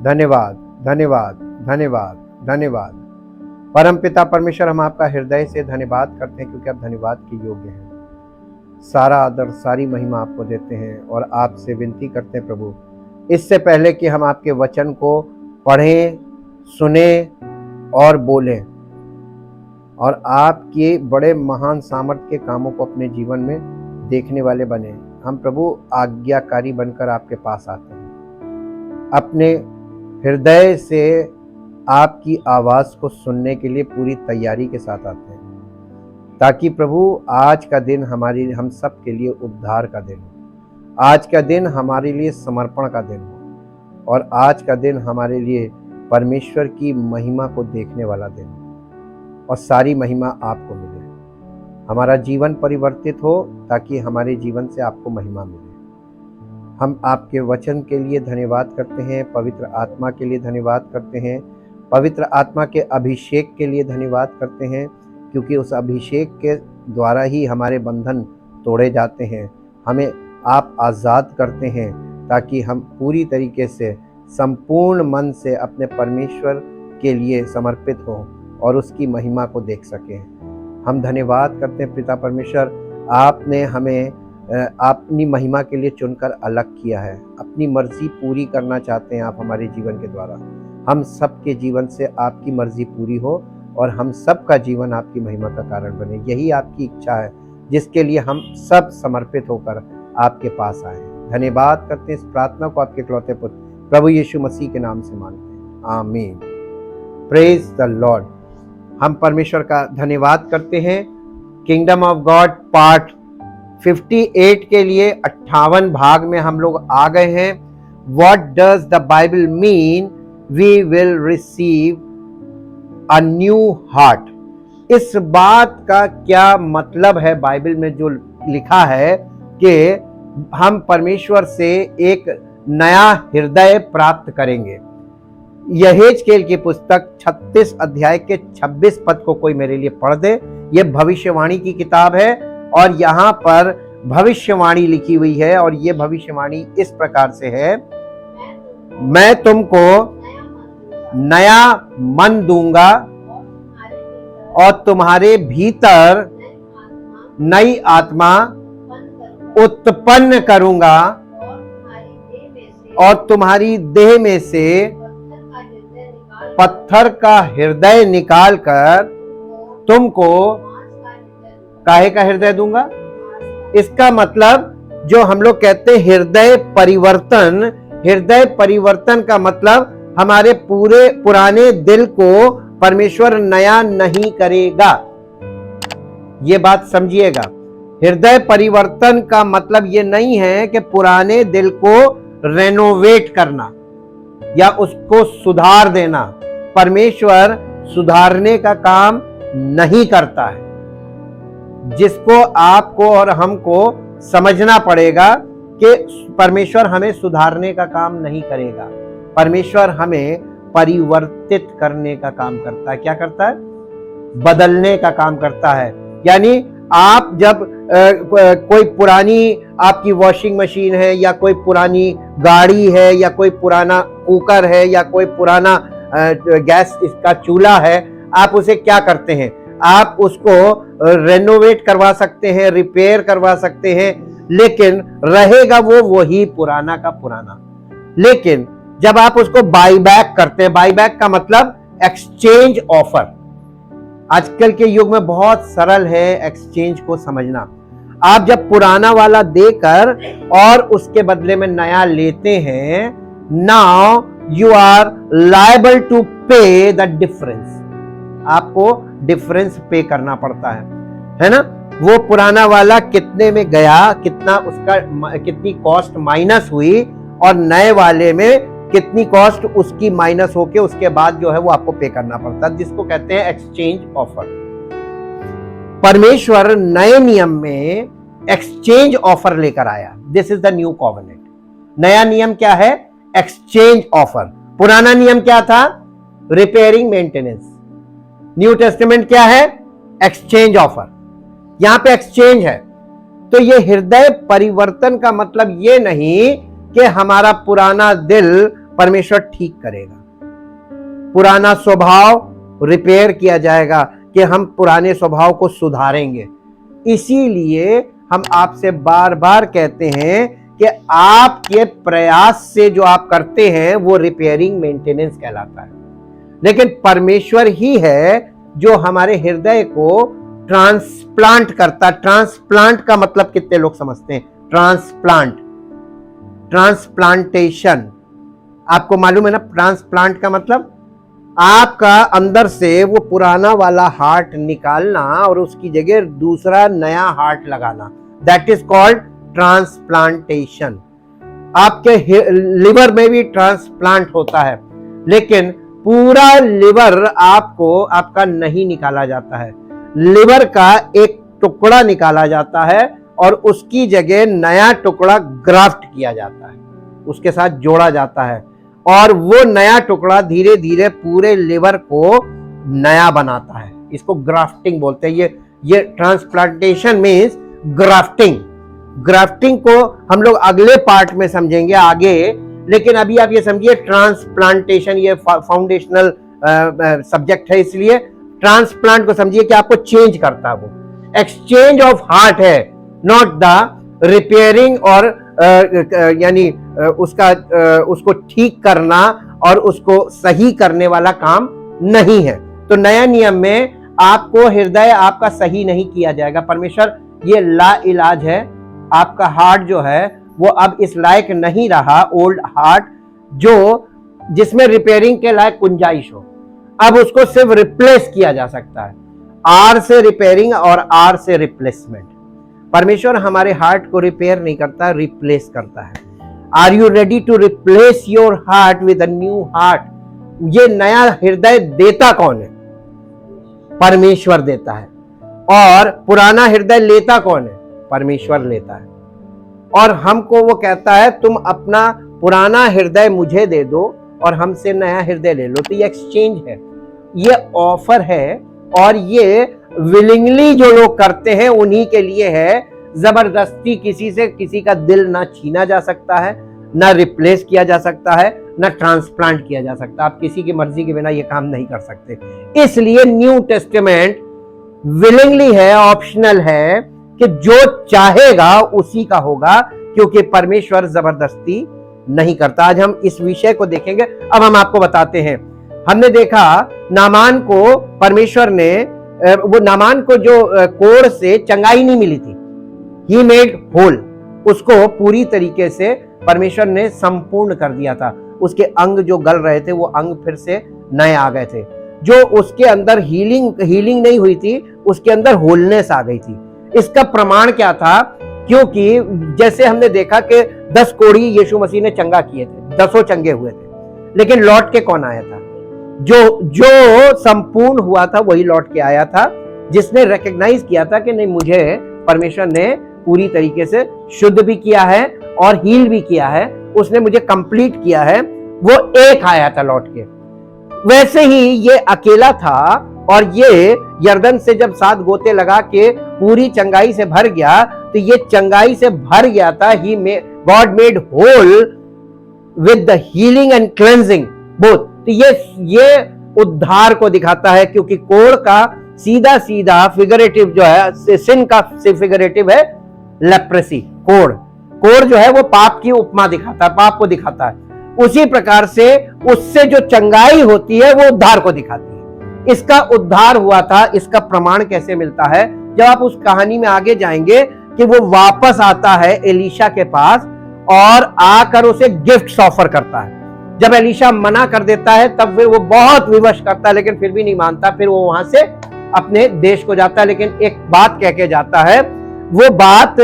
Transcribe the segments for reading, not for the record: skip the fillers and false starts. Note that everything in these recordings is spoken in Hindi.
धन्यवाद, धन्यवाद, धन्यवाद, धन्यवाद। परमपिता परमेश्वर, हम आपका हृदय से धन्यवाद करते हैं क्योंकि आप धन्यवाद के योग्य हैं। सारा आदर, सारी महिमा आपको देते हैं और आपसे विनती करते हैं प्रभु, इससे पहले कि हम आपके वचन को पढ़ें, सुने और बोलें और आपके बड़े महान सामर्थ्य के कामों को अपने जीवन में देखने वाले बने, हम प्रभु आज्ञाकारी बनकर आपके पास आते हैं। अपने हृदय से आपकी आवाज़ को सुनने के लिए पूरी तैयारी के साथ आते हैं, ताकि प्रभु आज का दिन हम सब के लिए उद्धार का दिन हो, आज का दिन हमारे लिए समर्पण का दिन हो और आज का दिन हमारे लिए परमेश्वर की महिमा को देखने वाला दिन हो और सारी महिमा आपको मिले। हमारा जीवन परिवर्तित हो ताकि हमारे जीवन से आपको महिमा मिले। हम आपके वचन के लिए धन्यवाद करते हैं, पवित्र आत्मा के लिए धन्यवाद करते हैं, पवित्र आत्मा के अभिषेक के लिए धन्यवाद करते हैं, क्योंकि उस अभिषेक के द्वारा ही हमारे बंधन तोड़े जाते हैं, हमें आप आज़ाद करते हैं ताकि हम पूरी तरीके से संपूर्ण मन से अपने परमेश्वर के लिए समर्पित हों और उसकी महिमा को देख सकें। हम धन्यवाद करते हैं पिता परमेश्वर, आपने हमें अपनी महिमा के लिए चुनकर अलग किया है। अपनी मर्जी पूरी करना चाहते हैं आप हमारे जीवन के द्वारा। हम सब के जीवन से आपकी मर्जी पूरी हो और हम सब का जीवन आपकी महिमा का कारण बने। यही आपकी इच्छा है जिसके लिए हम सब समर्पित होकर आपके पास आए। धन्यवाद करते हैं, इस प्रार्थना को आपके इकलौते पुत्र प्रभु यीशु मसीह के नाम से मांगते हैं, आमीन। Praise the Lord. हम परमेश्वर का धन्यवाद करते हैं। किंगडम ऑफ गॉड पार्ट 58 के लिए 58 भाग में हम लोग आ गए हैं। What does the Bible mean we will receive a new heart. इस बात का क्या मतलब है बाइबल में जो लिखा है कि हम परमेश्वर से एक नया हृदय प्राप्त करेंगे। यहेजकेल की पुस्तक 36 अध्याय के 26 पद को कोई मेरे लिए पढ़ दे। यह भविष्यवाणी की किताब है और यहाँ पर भविष्यवाणी लिखी हुई है और यह भविष्यवाणी इस प्रकार से है, मैं तुमको नया मन दूंगा और तुम्हारे भीतर नई आत्मा उत्पन्न करूंगा और तुम्हारी देह में से पत्थर का हृदय निकालकर तुमको काहे का हृदय दूंगा। इसका मतलब जो हम लोग कहते हैं हृदय परिवर्तन, हृदय परिवर्तन का मतलब हमारे पूरे पुराने दिल को परमेश्वर नया नहीं करेगा। ये बात समझिएगा। हृदय परिवर्तन का मतलब ये नहीं है कि पुराने दिल को रेनोवेट करना या उसको सुधार देना। परमेश्वर सुधारने का काम नहीं करता है। जिसको आपको और हमको समझना पड़ेगा कि परमेश्वर हमें सुधारने का काम नहीं करेगा, परमेश्वर हमें परिवर्तित करने का काम करता है। क्या करता है? बदलने का काम करता है। यानी आप जब कोई पुरानी आपकी वॉशिंग मशीन है या कोई पुरानी गाड़ी है या कोई पुराना कुकर है या कोई पुराना गैस इसका चूल्हा है, आप उसे क्या करते हैं? आप उसको रेनोवेट करवा सकते हैं, रिपेयर करवा सकते हैं, लेकिन रहेगा वो वही पुराना का पुराना। लेकिन जब आप उसको बाई बैक करते हैं, बाई बैक का मतलब एक्सचेंज ऑफर। आजकल के युग में बहुत सरल है एक्सचेंज को समझना। आप जब पुराना वाला देकर और उसके बदले में नया लेते हैं, now you are liable to pay the difference. आपको डिफरेंस पे करना पड़ता है ना। वो पुराना वाला कितने में गया, कितना उसका कितनी कॉस्ट माइनस हुई और नए वाले में कितनी कॉस्ट उसकी माइनस होके उसके बाद जो है वो आपको पे करना पड़ता है, जिसको कहते हैं एक्सचेंज ऑफर। परमेश्वर नए नियम में एक्सचेंज ऑफर लेकर आया। This is the new covenant. नया नियम क्या है? Exchange offer. पुराना नियम क्या था? Repairing maintenance. न्यू टेस्टामेंट क्या है? Exchange offer. यहां पे एक्सचेंज है। तो ये हृदय परिवर्तन का मतलब ये नहीं कि हमारा पुराना दिल परमेश्वर ठीक करेगा। पुराना स्वभाव रिपेयर किया जाएगा कि हम पुराने स्वभाव को सुधारेंगे। इसीलिए हम आपसे बार बार कहते हैं कि आपके प्रयास से जो आप करते हैं वो रिपेयरिंग मेंटेनेंस कहलाता है। लेकिन परमेश्वर ही है जो हमारे हृदय को ट्रांसप्लांट करता। ट्रांसप्लांट का मतलब कितने लोग समझते हैं? ट्रांसप्लांट, ट्रांसप्लांटेशन, आपको मालूम है ना ट्रांसप्लांट का मतलब? आपका अंदर से वो पुराना वाला हार्ट निकालना और उसकी जगह दूसरा नया हार्ट लगाना, दैट इज कॉल्ड ट्रांसप्लांटेशन। आपके लिवर में भी ट्रांसप्लांट होता है, लेकिन पूरा लिवर आपका नहीं निकाला जाता है। लिवर का एक टुकड़ा निकाला जाता है और उसकी जगह नया टुकड़ा ग्राफ्ट किया जाता है, उसके साथ जोड़ा जाता है, और वो नया टुकड़ा धीरे धीरे पूरे लिवर को नया बनाता है। इसको ग्राफ्टिंग बोलते हैं। ये ट्रांसप्लांटेशन मीन्स ग्राफ्टिंग। ग्राफ्टिंग को हम लोग अगले पार्ट में समझेंगे आगे, लेकिन अभी आप ये समझिए ट्रांसप्लांटेशन ये फाउंडेशनल सब्जेक्ट है, इसलिए ट्रांसप्लांट को समझिए कि आपको चेंज करता है। वो एक्सचेंज ऑफ हार्ट है, नॉट द रिपेयरिंग और यानी उसको ठीक करना और उसको सही करने वाला काम नहीं है। तो नया नियम में आपको हृदय आपका सही नहीं किया जाएगा। परमेश्वर ये ला इलाज है, आपका हार्ट जो है वो अब इस लायक नहीं रहा, ओल्ड हार्ट जो जिसमें रिपेयरिंग के लायक गुंजाइश हो, अब उसको सिर्फ रिप्लेस किया जा सकता है। आर से रिपेयरिंग और आर से रिप्लेसमेंट। परमेश्वर हमारे हार्ट को रिपेयर नहीं करता, रिप्लेस करता है। Are you ready to replace your heart with a new heart? ये नया हृदय देता कौन है? परमेश्वर देता है। और पुराना हृदय लेता कौन है? परमेश्वर लेता है। और हमको वो कहता है तुम अपना पुराना हृदय मुझे दे दो और हमसे नया हृदय ले लो। तो ये एक्सचेंज है, ये ऑफर है, और ये विलिंगली जो लोग करते हैं उन्हीं के लिए है। जबरदस्ती किसी से किसी का दिल ना छीना जा सकता है, ना रिप्लेस किया जा सकता है, ना ट्रांसप्लांट किया जा सकता। आप किसी की मर्जी के बिना ये काम नहीं कर सकते। इसलिए न्यू टेस्टामेंट विलिंगली है, ऑप्शनल है कि जो चाहेगा उसी का होगा, क्योंकि परमेश्वर जबरदस्ती नहीं करता। आज हम इस विषय को देखेंगे। अब हम आपको बताते हैं, हमने देखा नामान को परमेश्वर ने वो नामान को जो कोढ़ से चंगाई नहीं मिली थी, ही मेड होल, उसको पूरी तरीके से परमेश्वर ने संपूर्ण कर दिया था। उसके अंग जो गल रहे थे वो अंग फिर से नए आ गए थे। जो उसके अंदर हीलिंग नहीं हुई थी, उसके अंदर होलनेस आ गई थी। इसका प्रमाण क्या था? क्योंकि जैसे हमने देखा कि 10 कोढ़ी यीशु मसीह ने चंगा किए थे, 10 चंगे हुए थे, लेकिन लौट के कौन आया था? जो संपूर्ण हुआ था वही लौट के आया था, जिसने रिकॉग्नाइज किया था कि नहीं, मुझे परमेश्वर ने पूरी तरीके से शुद्ध भी किया है और हील भी किया है, उसने मुझे कंप्लीट किया है। वो एक आया था लौट के। वैसे ही ये अकेला था, और ये यर्दन से जब 7 गोते लगा के पूरी चंगाई से भर गया, तो ये चंगाई से भर गया था। He God made whole with the healing and cleansing both. तो ये उद्धार को दिखाता है, क्योंकि कोढ़ का सीधा सीधा फिगरेटिव जो है, सिन का फिगरेटिव है लेप्रेसी। कोढ़ जो है वो पाप की उपमा दिखाता है, पाप को दिखाता है। उसी प्रकार से उससे जो चंगाई होती है वो उद्धार को दिखाती है। इसका उद्धार हुआ था। इसका प्रमाण कैसे मिलता है? जब आप उस कहानी में आगे जाएंगे कि वो वापस आता है एलीशा के पास और आकर उसे गिफ्ट्स ऑफर करता है। जब एलीशा मना कर देता है तब फिर वो बहुत विवश करता है, लेकिन फिर भी नहीं मानता। फिर वो वहां से अपने देश को जाता है, लेकिन एक बात कह के जाता है। वो बात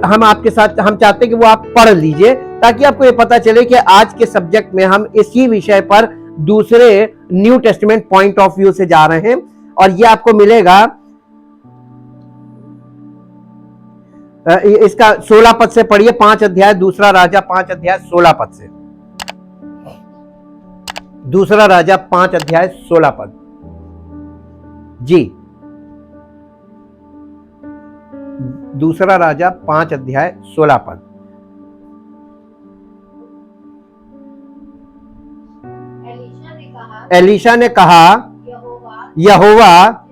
हम आपके साथ हम चाहते हैं कि वो आप पढ़ लीजिए, ताकि आपको ये पता चले कि आज के सब्जेक्ट में हम इसी विषय पर दूसरे new testament point of view से जा रहे हैं। और ये आपको मिलेगा इसका 16 पद से पढ़िए, 5 अध्याय, दूसरा राजा 5 अध्याय 16 पद से। दूसरा राजा 5 अध्याय 16 पद जी। दूसरा राजा 5 अध्याय 16 पद। एलीशा ने कहा, यहोवा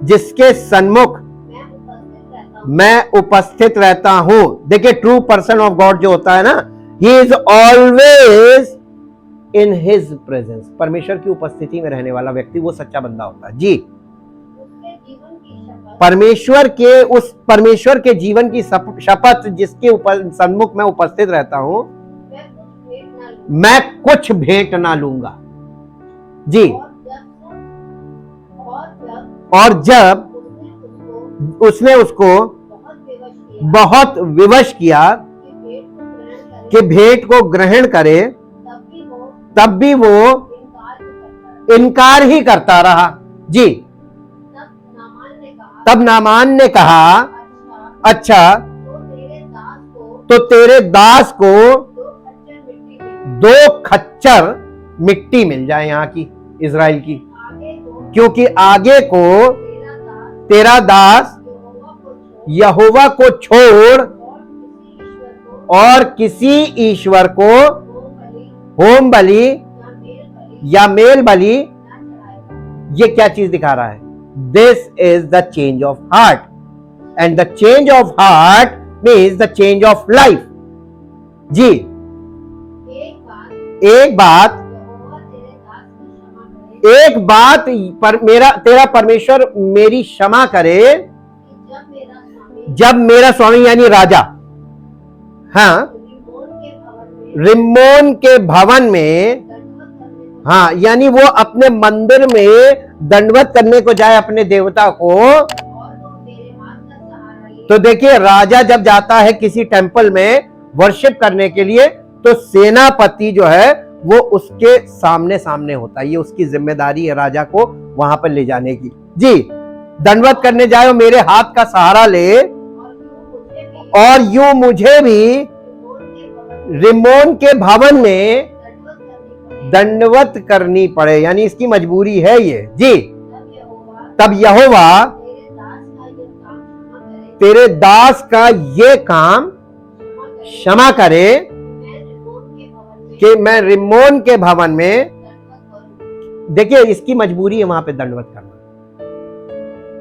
जिसके सन्मुख मैं उपस्थित रहता हूं। देखिए, ट्रू पर्सन ऑफ गॉड जो होता है ना, he is always in his presence. परमेश्वर की उपस्थिति में रहने वाला व्यक्ति वो सच्चा बंदा होता है। जी, परमेश्वर के जीवन की शपथ जिसके सन्मुख मैं उपस्थित रहता हूं, मैं कुछ भेंट ना लूंगा। जी, और जब उसने उसको बहुत विवश किया कि भेंट को ग्रहण करे, तब भी वो इनकार ही करता रहा। जी, तब नामान ने कहा, अच्छा तो तेरे दास को 2 खच्चर मिट्टी मिल जाए यहाँ की, इजराइल की, क्योंकि आगे को तेरा दास यहोवा को छोड़ और किसी ईश्वर को होम बलि या मेल बलि। ये क्या चीज दिखा रहा है? This is the change of heart, and the change of heart means the change of life. जी, एक बात तेरा परमेश्वर मेरी क्षमा करे, जब मेरा स्वामी यानी राजा, हाँ, रिम्मोन के भवन में, हाँ, यानी वो अपने मंदिर में दंडवत करने को जाए अपने देवता को। तो देखिए, राजा जब जाता है किसी टेंपल में वर्शिप करने के लिए, तो सेनापति जो है वो उसके सामने सामने होता है। ये उसकी जिम्मेदारी है राजा को वहां पर ले जाने की। जी, दंडवत करने जाए, मेरे हाथ का सहारा ले, और यूं मुझे भी रिम्मोन के भवन में दंडवत करनी पड़े, यानी इसकी मजबूरी है ये। जी, तब यहोवा तेरे दास का ये काम क्षमा करे कि मैं रिम्मोन के भवन में, देखिए इसकी मजबूरी है वहां पे दंडवत करना।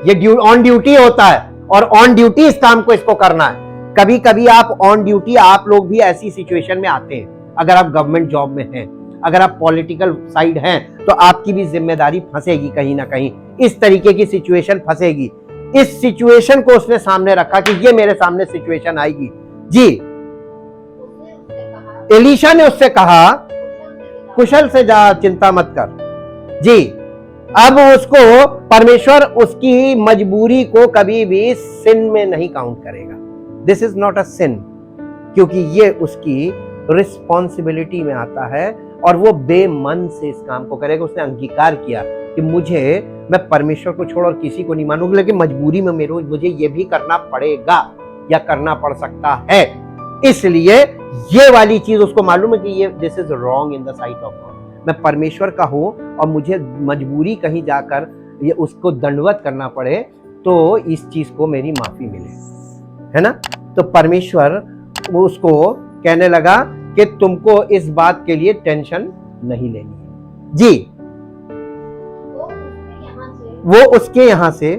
ये ऑन ड्यूटी होता है, और ऑन ड्यूटी इस काम को इसको करना है। कभी कभी आप ऑन ड्यूटी, आप लोग भी ऐसी सिचुएशन में आते हैं। अगर आप गवर्नमेंट जॉब में हैं, अगर आप पॉलिटिकल साइड हैं, तो आपकी भी जिम्मेदारी फंसेगी कहीं ना कहीं, इस तरीके की सिचुएशन फंसेगी। इस सिचुएशन को उसने सामने रखा कि ये मेरे सामने सिचुएशन आएगी। जी, एलीशा ने उससे कहा, कुशल से जा, चिंता मत कर। जी, अब उसको परमेश्वर उसकी मजबूरी को कभी भी सिन में नहीं काउंट करेगा। दिस इज नॉट अ सिन, क्योंकि ये उसकी रिस्पॉन्सिबिलिटी में आता है, और वो बेमन से इस काम को करेगा। उसने अंगीकार किया कि मैं परमेश्वर को छोड़ और किसी को नहीं मानूंगा, लेकिन मजबूरी में मुझे ये भी करना पड़ेगा या करना पड़ सकता है। इसलिए ये वाली चीज उसको मालूम है कि ये this is wrong in the site of God. मैं परमेश्वर का हूं और मुझे मजबूरी कहीं जाकर ये उसको दंडवत करना पड़े, तो इस चीज को मेरी माफी मिले, है ना। तो परमेश्वर उसको कहने लगा कि तुमको इस बात के लिए टेंशन नहीं लेनी है। जी, वो उसके यहां से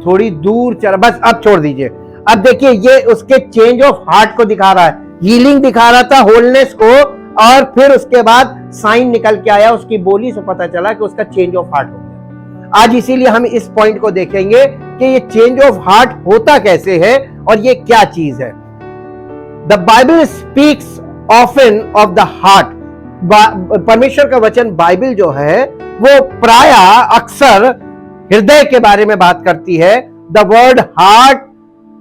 थोड़ी दूर चला, बस अब छोड़ दीजिए। अब देखिए, ये उसके चेंज ऑफ हार्ट को दिखा रहा है, हीलिंग दिखा रहा था, होलनेस को, और फिर उसके बाद साइन निकल के आया, उसकी बोली से पता चला कि उसका चेंज ऑफ हार्ट हो गया। आज इसीलिए हम इस पॉइंट को देखेंगे कि ये चेंज ऑफ हार्ट होता कैसे है और ये क्या चीज है। The Bible speaks often of the heart. परमेश्वर का वचन बाइबल जो है वो प्राय अक्सर हृदय के बारे में बात करती है। The word heart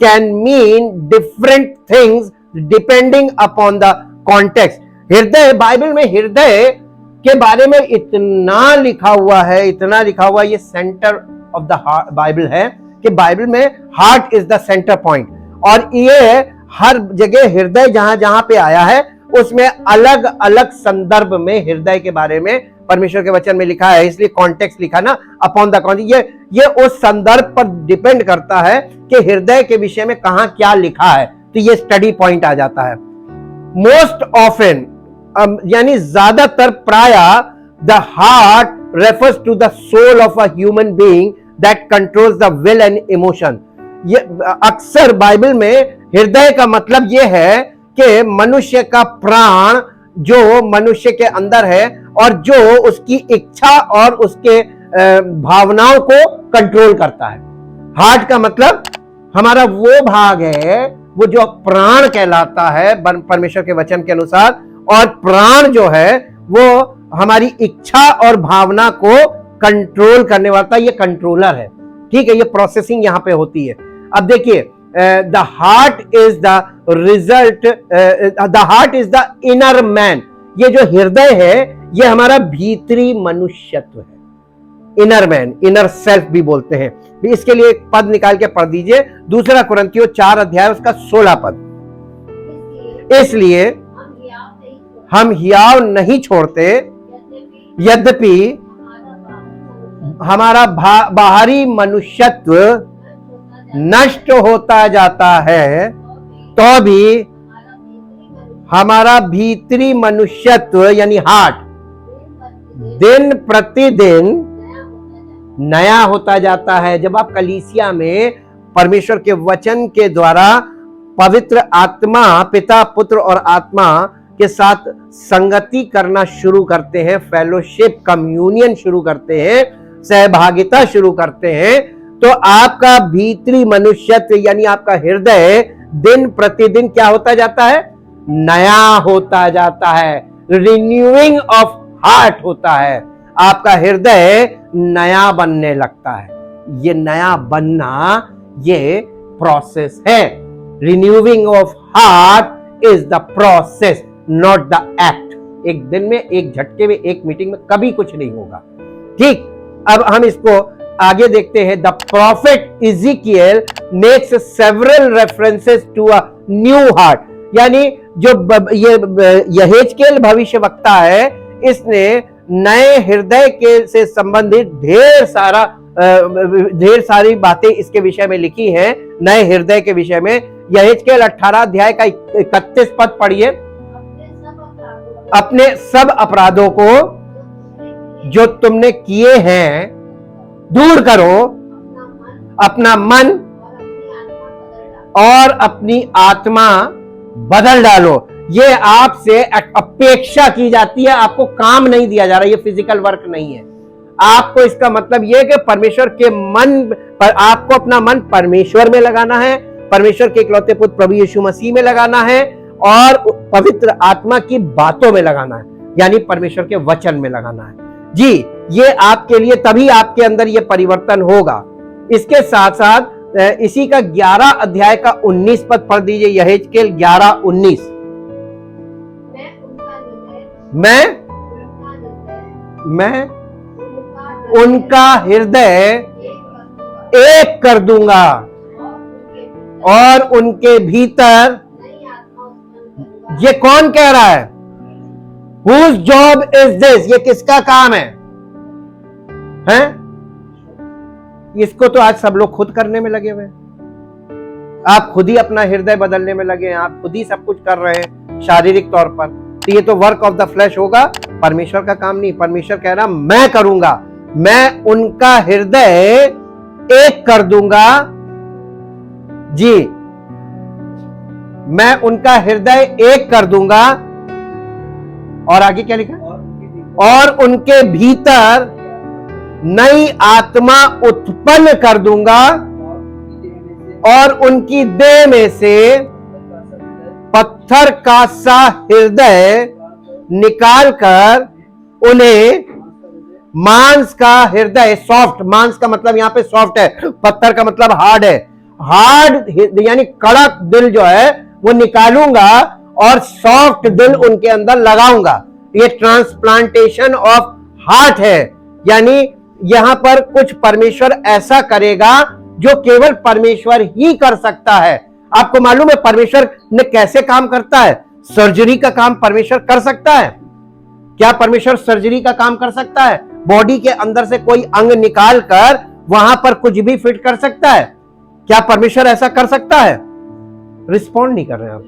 can mean different things depending upon the context. हृदय, बाइबल में हृदय के बारे में इतना लिखा हुआ है, इतना लिखा हुआ है, ये सेंटर ऑफ द बाइबल है कि बाइबल में heart is the centre point. और ये हर जगह हृदय जहां जहां पे आया है उसमें अलग अलग संदर्भ में हृदय के बारे में परमेश्वर के वचन में लिखा है, इसलिए कॉन्टेक्स्ट लिखा ना, अपॉन द कॉन्टेक्स्ट। ये उस संदर्भ पर डिपेंड करता है कि हृदय के विषय में कहां क्या लिखा है, तो ये स्टडी पॉइंट आ जाता है। मोस्ट ऑफन, यानी ज्यादातर प्राय the heart refers to the soul of a human being that controls the will and emotion. ये अक्सर बाइबल में हृदय का मतलब यह है कि मनुष्य का प्राण जो मनुष्य के अंदर है और जो उसकी इच्छा और उसके भावनाओं को कंट्रोल करता है। हार्ट का मतलब हमारा वो भाग है, वो जो प्राण कहलाता है परमेश्वर के वचन के अनुसार, और प्राण जो है वो हमारी इच्छा और भावना को कंट्रोल करने वाला, ये कंट्रोलर है। ठीक है, ये प्रोसेसिंग यहां पे होती है। अब देखिए, the heart is the result, the heart is the inner man. ये जो हृदय है ये हमारा भीतरी मनुष्यत्व है, इनर मैन, इनर सेल्फ भी बोलते हैं। भी इसके लिए एक पद निकाल के पढ़ दीजिए, 2 कुरिन्थियों 4 अध्याय उसका 16 पद। इसलिए हम हियाव नहीं छोड़ते, यद्यपि हमारा बाहरी मनुष्यत्व नष्ट होता जाता है, तो भी हमारा भीतरी मनुष्यत्व यानी हार्ट दिन प्रतिदिन नया होता जाता है। जब आप कलीसिया में परमेश्वर के वचन के द्वारा पवित्र आत्मा, पिता, पुत्र और आत्मा के साथ संगति करना शुरू करते हैं, फेलोशिप, कम्युनियन शुरू करते हैं, सहभागिता शुरू करते हैं, तो आपका भीतरी मनुष्यत्व यानी आपका हृदय दिन प्रतिदिन क्या होता जाता है? नया होता जाता है। रिन्यूइंग ऑफ हार्ट होता है, आपका हृदय नया बनने लगता है। ये नया बनना ये प्रोसेस है। Renewing of heart is the process, not the act. एक दिन में, एक झटके में, एक मीटिंग में कभी कुछ नहीं होगा। ठीक, अब हम इसको आगे देखते हैं। The prophet Ezekiel makes several references to a new heart, यानी जो ये यहेजकेल भविष्यवक्ता है, इसने नए हृदय के से संबंधित ढेर सारी बातें इसके विषय में लिखी हैं, नए हृदय के विषय में। यहेजकेल 18 अध्याय का 31 पद पढ़िए। अपने सब अपराधों को जो तुमने किए हैं दूर करो, अपना मन और अपनी आत्मा बदल डालो। ये आपसे अपेक्षा की जाती है, आपको काम नहीं दिया जा रहा, ये फिजिकल वर्क नहीं है। आपको इसका मतलब यह कि परमेश्वर के मन पर, आपको अपना मन परमेश्वर में लगाना है, परमेश्वर के इकलौते पुत्र प्रभु यीशु मसीह में लगाना है, और पवित्र आत्मा की बातों में लगाना है, यानी परमेश्वर के वचन में लगाना है। जी, ये आपके लिए, तभी आपके अंदर ये परिवर्तन होगा। इसके साथ साथ इसी का 11 अध्याय का 19 पद पढ़ दीजिए। यहेजकेल 11:19। मैं उनका हृदय एक कर दूंगा और उनके भीतर, ये कौन कह रहा है? Whose job is this? ये किसका काम है? हैं? इसको तो आज सब लोग खुद करने में लगे हुए हैं। आप खुद ही अपना हृदय बदलने में लगे हैं, आप खुद ही सब कुछ कर रहे हैं शारीरिक तौर पर। तो ये तो वर्क ऑफ द फ्लैश होगा, परमेश्वर का काम नहीं। परमेश्वर कह रहा मैं करूंगा, मैं उनका हृदय एक कर दूंगा। जी, मैं उनका हृदय एक कर दूंगा, और आगे क्या लिखा? और उनके भीतर नई आत्मा उत्पन्न कर दूंगा, और उनकी देह में से पत्थर का सा हृदय निकालकर उन्हें मांस का हृदय, सॉफ्ट, मांस का मतलब यहां पे सॉफ्ट है, पत्थर का मतलब हार्ड है, हार्ड यानी कड़क दिल जो है वो निकालूंगा और सॉफ्ट दिल उनके अंदर लगाऊंगा। ये ट्रांसप्लांटेशन ऑफ हार्ट है, यानी यहां पर कुछ परमेश्वर ऐसा करेगा जो केवल परमेश्वर ही कर सकता है। आपको मालूम है परमेश्वर ने कैसे काम करता है? सर्जरी का काम परमेश्वर कर सकता है। क्या परमेश्वर सर्जरी का काम कर सकता है? बॉडी के अंदर से कोई अंग निकाल कर वहां पर कुछ भी फिट कर सकता है? क्या परमेश्वर ऐसा कर सकता है? रिस्पॉन्ड नहीं कर रहे हैं आप।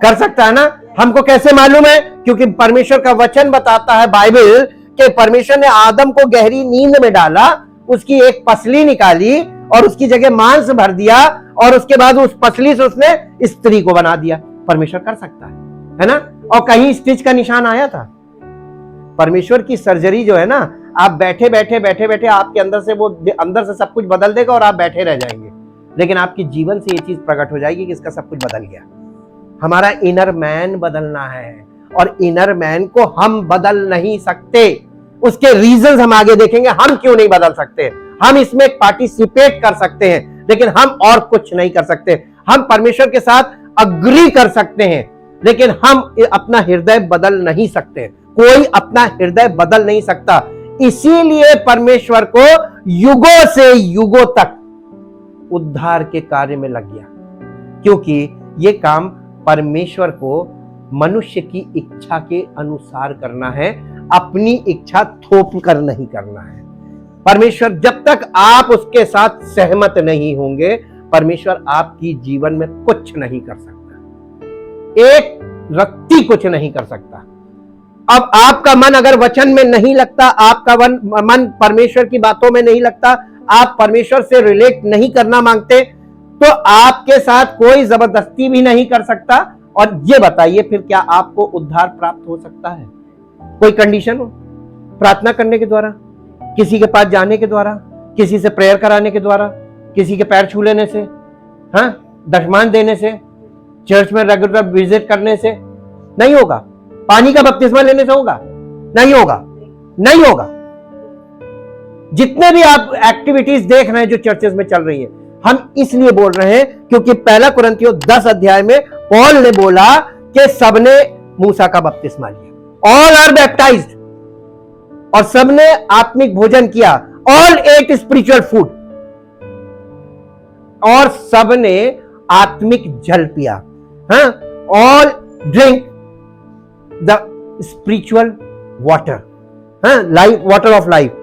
कर सकता है ना? हमको कैसे मालूम है? क्योंकि परमेश्वर का वचन बताता है, बाइबल, के परमेश्वर ने आदम को गहरी नींद में डाला, उसकी एक पसली निकाली और उसकी जगह मांस भर दिया और उसके बाद उस पसली से उसने स्त्री को बना दिया। परमेश्वर कर सकता है ना? और कहीं स्टिच का निशान आया था? परमेश्वर की सर्जरी जो है ना, आप बैठे बैठे आपके अंदर से वो अंदर से सब कुछ बदल देगा और आप बैठे रह जाएंगे, लेकिन आपके जीवन से ये चीज प्रकट हो जाएगी कि इसका सब कुछ बदल गया। हमारा इनर मैन बदलना है और इनर मैन को हम बदल नहीं सकते। उसके रीजंस हम आगे देखेंगे, हम क्यों नहीं बदल सकते। हम इसमें पार्टिसिपेट कर सकते हैं, लेकिन हम और कुछ नहीं कर सकते। हम परमेश्वर के साथ अग्री कर सकते हैं, लेकिन हम अपना हृदय बदल नहीं सकते। कोई अपना हृदय बदल नहीं सकता। इसीलिए परमेश्वर को युगों से युगों तक उद्धार के कार्य में लग गया, क्योंकि यह काम परमेश्वर को मनुष्य की इच्छा के अनुसार करना है, अपनी इच्छा थोप कर नहीं करना है। परमेश्वर जब तक आप उसके साथ सहमत नहीं होंगे, परमेश्वर आपकी जीवन में कुछ नहीं कर सकता, एक रत्ती कुछ नहीं कर सकता। अब आपका मन अगर वचन में नहीं लगता, आपका मन परमेश्वर की बातों में नहीं लगता, आप परमेश्वर से रिलेट नहीं करना मांगते, तो आपके साथ कोई जबरदस्ती भी नहीं कर सकता। और ये बताइए फिर क्या आपको उद्धार प्राप्त हो सकता है? कोई कंडीशन हो? प्रार्थना करने के द्वारा, किसी के पास जाने के द्वारा, किसी से प्रेयर कराने के द्वारा, किसी के पैर छू लेने से, हाँ, दशमान देने से, चर्च में रेगुलर विजिट करने से नहीं होगा। पानी का बपतिस्मा लेने से होगा? नहीं होगा, नहीं होगा। जितने भी आप एक्टिविटीज देख रहे हैं जो चर्चेस में चल रही है, हम इसलिए बोल रहे हैं क्योंकि पहला कुरिन्थियों 10 अध्याय में पौल ने बोला कि सबने मूसा का बपतिस्मा लिया, ऑल आर बैप्टाइज्ड, और सबने आत्मिक भोजन किया, ऑल एट स्पिरिचुअल फूड, और सबने आत्मिक जल पिया, हाँ, all drink the spiritual water, हाँ, लाइफ, वाटर ऑफ लाइफ।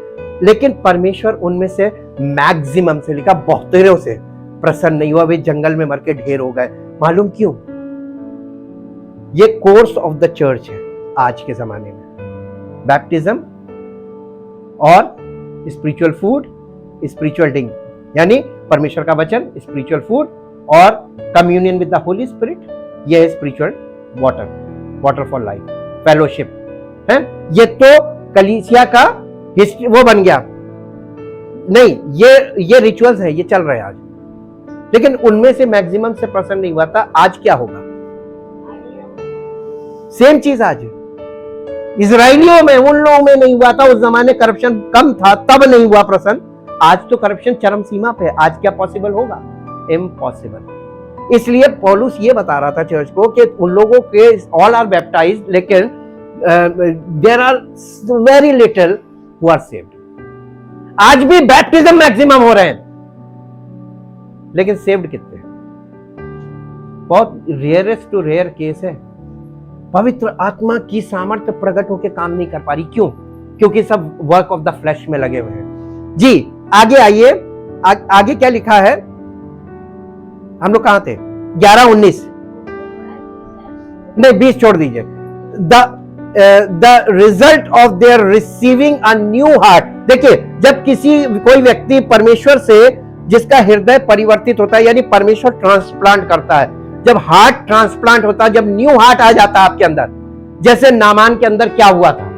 लेकिन परमेश्वर उनमें से मैक्सिमम से लिखा बहुतेरों से प्रसन्न नहीं हुआ, वे जंगल में मर के ढेर हो गए। मालूम क्यों? ये कोर्स ऑफ द चर्च है आज के जमाने में। बैप्टिज्म और स्पिरिचुअल फूड, स्पिरिचुअल ड्रिंक, यानी परमेश्वर का वचन, स्पिरिचुअल फूड, और communion with the Holy spirit, यह है spiritual water, water for life, fellowship है। ये तो कलीसिया का हिस्ट्री वो बन गया। नहीं, ये रिचुअल्स है, ये चल रहे हैं आज, लेकिन उनमें से मैक्सिमम से प्रसन्न नहीं हुआ था। आज क्या होगा? सेम चीज आज इजराइलियों में, उन लोगों में नहीं हुआ था। उस जमाने करप्शन कम था, तब नहीं हुआ प्रसन्न। आज तो करप्शन चरम सीमा पे है। आज क्या पॉसिबल होगा? इम्पॉसिबल। इसलिए पौलुस ये बता रहा था चर्च को कि उन लोगों के ऑल आर बैप्टाइज्ड, लेकिन there are very little who are saved. आज भी बैप्टिज्म मैक्सिमम हो रहे हैं, लेकिन सेव्ड कितने? बहुत रेयरेस्ट टू रेयर केस है। पवित्र आत्मा की सामर्थ्य प्रकट होकर काम नहीं कर पा रही। क्यों? क्योंकि सब वर्क ऑफ द फ्लैश में लगे हुए हैं। जी आगे आइए, आगे क्या लिखा है? हम लोग कहां थे? 11-19 नहीं, 20 छोड़ दीजिए। The result of their receiving a new heart. देखिए, जब कोई व्यक्ति परमेश्वर से जिसका हृदय परिवर्तित होता है, यानी परमेश्वर ट्रांसप्लांट करता है, जब हार्ट ट्रांसप्लांट होता है, जब न्यू हार्ट आ जाता है आपके अंदर, जैसे नामान के अंदर क्या हुआ था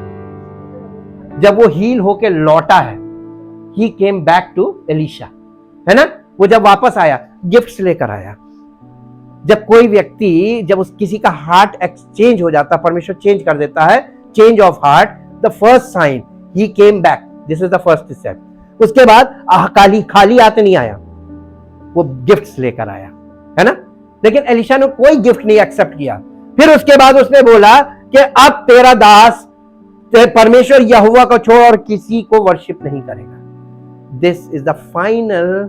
जब वो हील होके लौटा है, ही केम बैक टू एलिशा, है ना? वो जब वापस आया, गिफ्ट्स लेकर आया। जब कोई व्यक्ति, जब किसी का हार्ट एक्सचेंज हो जाता, परमेश्वर चेंज कर देता है, change of heart, the first sign, he came back, this is the first step. उसके बाद खाली हाथ नहीं आया, वो गिफ्ट्स लेकर आया, है ना? लेकिन एलिशा ने कोई गिफ्ट नहीं एक्सेप्ट किया। फिर उसके बाद उसने बोला कि अब तेरा दास परमेश्वर यहोवा को छोड़ और किसी को वर्शिप नहीं करेगा। दिस इज द फाइनल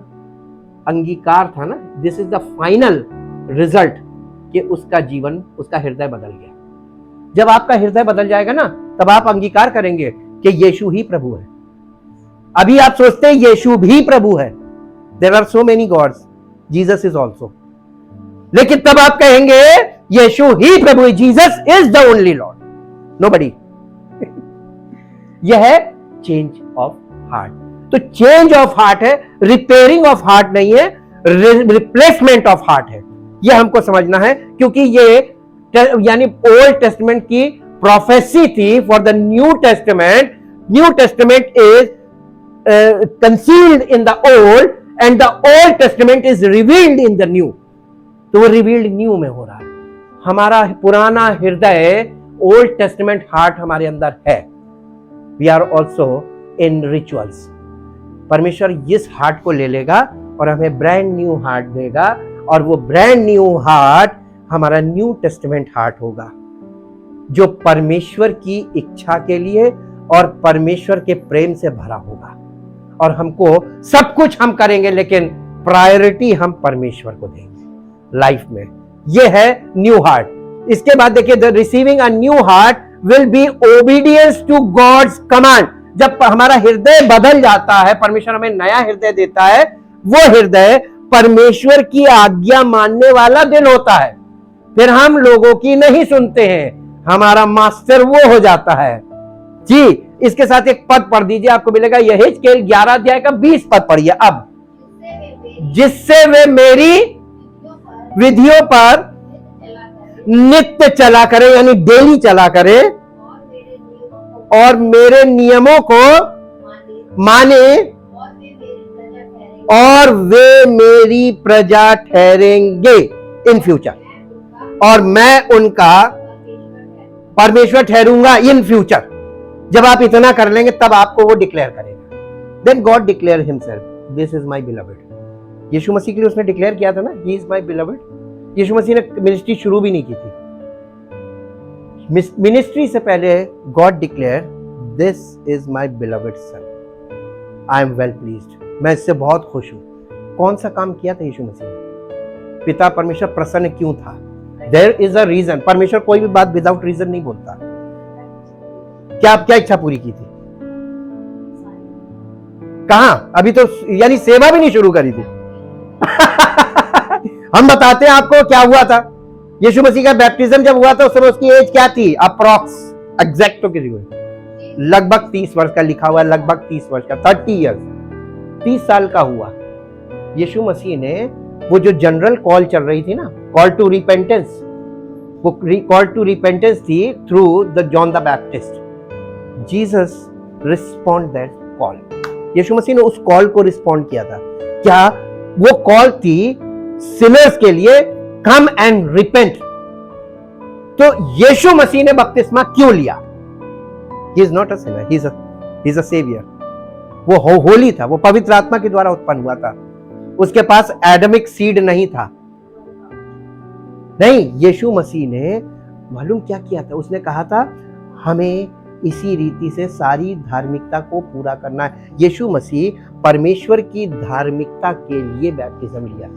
अंगीकार था ना, this is the final result कि उसका जीवन, उसका हृदय बदल गया। जब आपका हृदय बदल जाएगा ना, तब आप अंगीकार करेंगे कि यीशु ही प्रभु है। अभी आप सोचते हैं यीशु भी प्रभु है, there are so many gods, Jesus is also, लेकिन तब आप कहेंगे यीशु ही प्रभु है, Jesus is the only Lord, nobody. यह है चेंज ऑफ हार्ट। तो चेंज ऑफ हार्ट है, रिपेयरिंग ऑफ हार्ट नहीं है, रिप्लेसमेंट ऑफ हार्ट है। यह हमको समझना है, क्योंकि ये यानी ओल्ड टेस्टमेंट की प्रोफेसी थी for the new testament. New testament is concealed in the old and the old testament is revealed in the new. तो वो रिवील्ड न्यू में हो रहा है। हमारा पुराना हृदय, ओल्ड टेस्टमेंट हार्ट हमारे अंदर है। We are also in rituals. परमेश्वर इस हार्ट को ले लेगा और हमें ब्रांड न्यू हार्ट देगा, और वो ब्रांड न्यू हार्ट हमारा न्यू टेस्टमेंट हार्ट होगा, जो परमेश्वर की इच्छा के लिए और परमेश्वर के प्रेम से भरा होगा। और हमको सब कुछ हम करेंगे, लेकिन प्रायोरिटी हम परमेश्वर को देंगे लाइफ में। यह है न्यू हार्ट। इसके बाद देखिए, the receiving a new heart will be obedience to God's command. जब हमारा हृदय बदल जाता है, परमेश्वर हमें नया हृदय देता है, वो हृदय परमेश्वर की आज्ञा मानने वाला दिल होता है। फिर हम लोगों की नहीं सुनते हैं, हमारा मास्टर वो हो जाता है जी। इसके साथ एक पद पढ़ दीजिए, आपको मिलेगा यहेजकेल 11 अध्याय का 20 पद पढ़िए अब। जिससे वे मेरी विधियों पर नित्य चला करे, यानी डेली चला करे, और मेरे नियमों को माने, और वे मेरी प्रजा ठहरेंगे इन फ्यूचर, और मैं उनका परमेश्वर ठहरूंगा इन फ्यूचर। जब आप इतना कर लेंगे तब आपको वो डिक्लेयर करेगा। Then God declare himself, this is my beloved. यीशु मसीह के लिए उसने डिक्लेयर किया था ना, ही इज माई बिलवेड। यीशु मसीह ने मिनिस्ट्री शुरू भी नहीं की थी। मिनिस्ट्री से पहले God declare, this is my beloved son, I am well pleased. मैं इससे बहुत खुश हूं। कौन सा काम किया था यीशु मसीह ने? पिता परमेश्वर प्रसन्न क्यों था? There is a reason. परमेश्वर कोई भी बात विदाउट रीजन नहीं बोलता। क्या इच्छा पूरी की थी? कहां? अभी तो यानी सेवा भी नहीं शुरू करी थी। हम बताते हैं आपको क्या हुआ था। यीशु मसीह का बैप्टिज्म जब हुआ था, उस समय उसकी एज क्या थी? अप्रॉक्स, एग्जैक्ट तो किसी को लगभग 30 वर्ष का लिखा हुआ है, लगभग 30 वर्ष का, 30 ईयर्स, 30 साल का हुआ। यीशु मसीह ने वो जो जनरल कॉल चल रही थी ना, कॉल टू रिपेंटेंस, वो कॉल टू रिपेंटेंस थी through the John the Baptist. Jesus respond that call. यीशु मसीह ने उस कॉल को रिस्पॉन्ड किया था। क्या वो कॉल थी? सिनर्स के लिए, कम एंड रिपेंट। तो यीशु मसीह ने बपतिस्मा क्यों लिया? He is not a sinner, he is a saviour. वो होली था, वो पवित्र आत्मा के द्वारा उत्पन्न हुआ था। उसके पास एडमिक सीड नहीं था। नहीं, यीशु मसीह ने मालूम क्या किया था? उसने कहा था हमें इसी रीति से सारी धार्मिकता को पूरा करना है। यीशु मसीह परमेश्वर की धार्मिकता के लिए बैप्टिज्म लिया,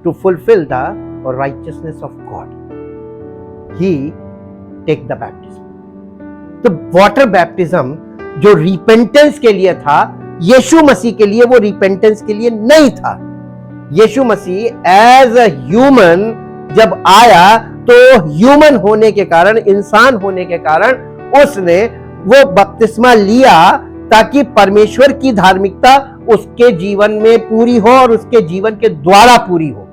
to fulfil the righteousness of God. He take the baptism. तो वाटर बैप्टिज्म जो रिपेंटेंस के लिए था, यीशु मसीह के लिए वो रिपेंटेंस के लिए नहीं था। यीशु मसीह एज अ ह्यूमन जब आया, तो ह्यूमन होने के कारण, इंसान होने के कारण उसने वो बपतिस्मा लिया, ताकि परमेश्वर की धार्मिकता उसके जीवन में पूरी हो और उसके जीवन के द्वारा पूरी हो।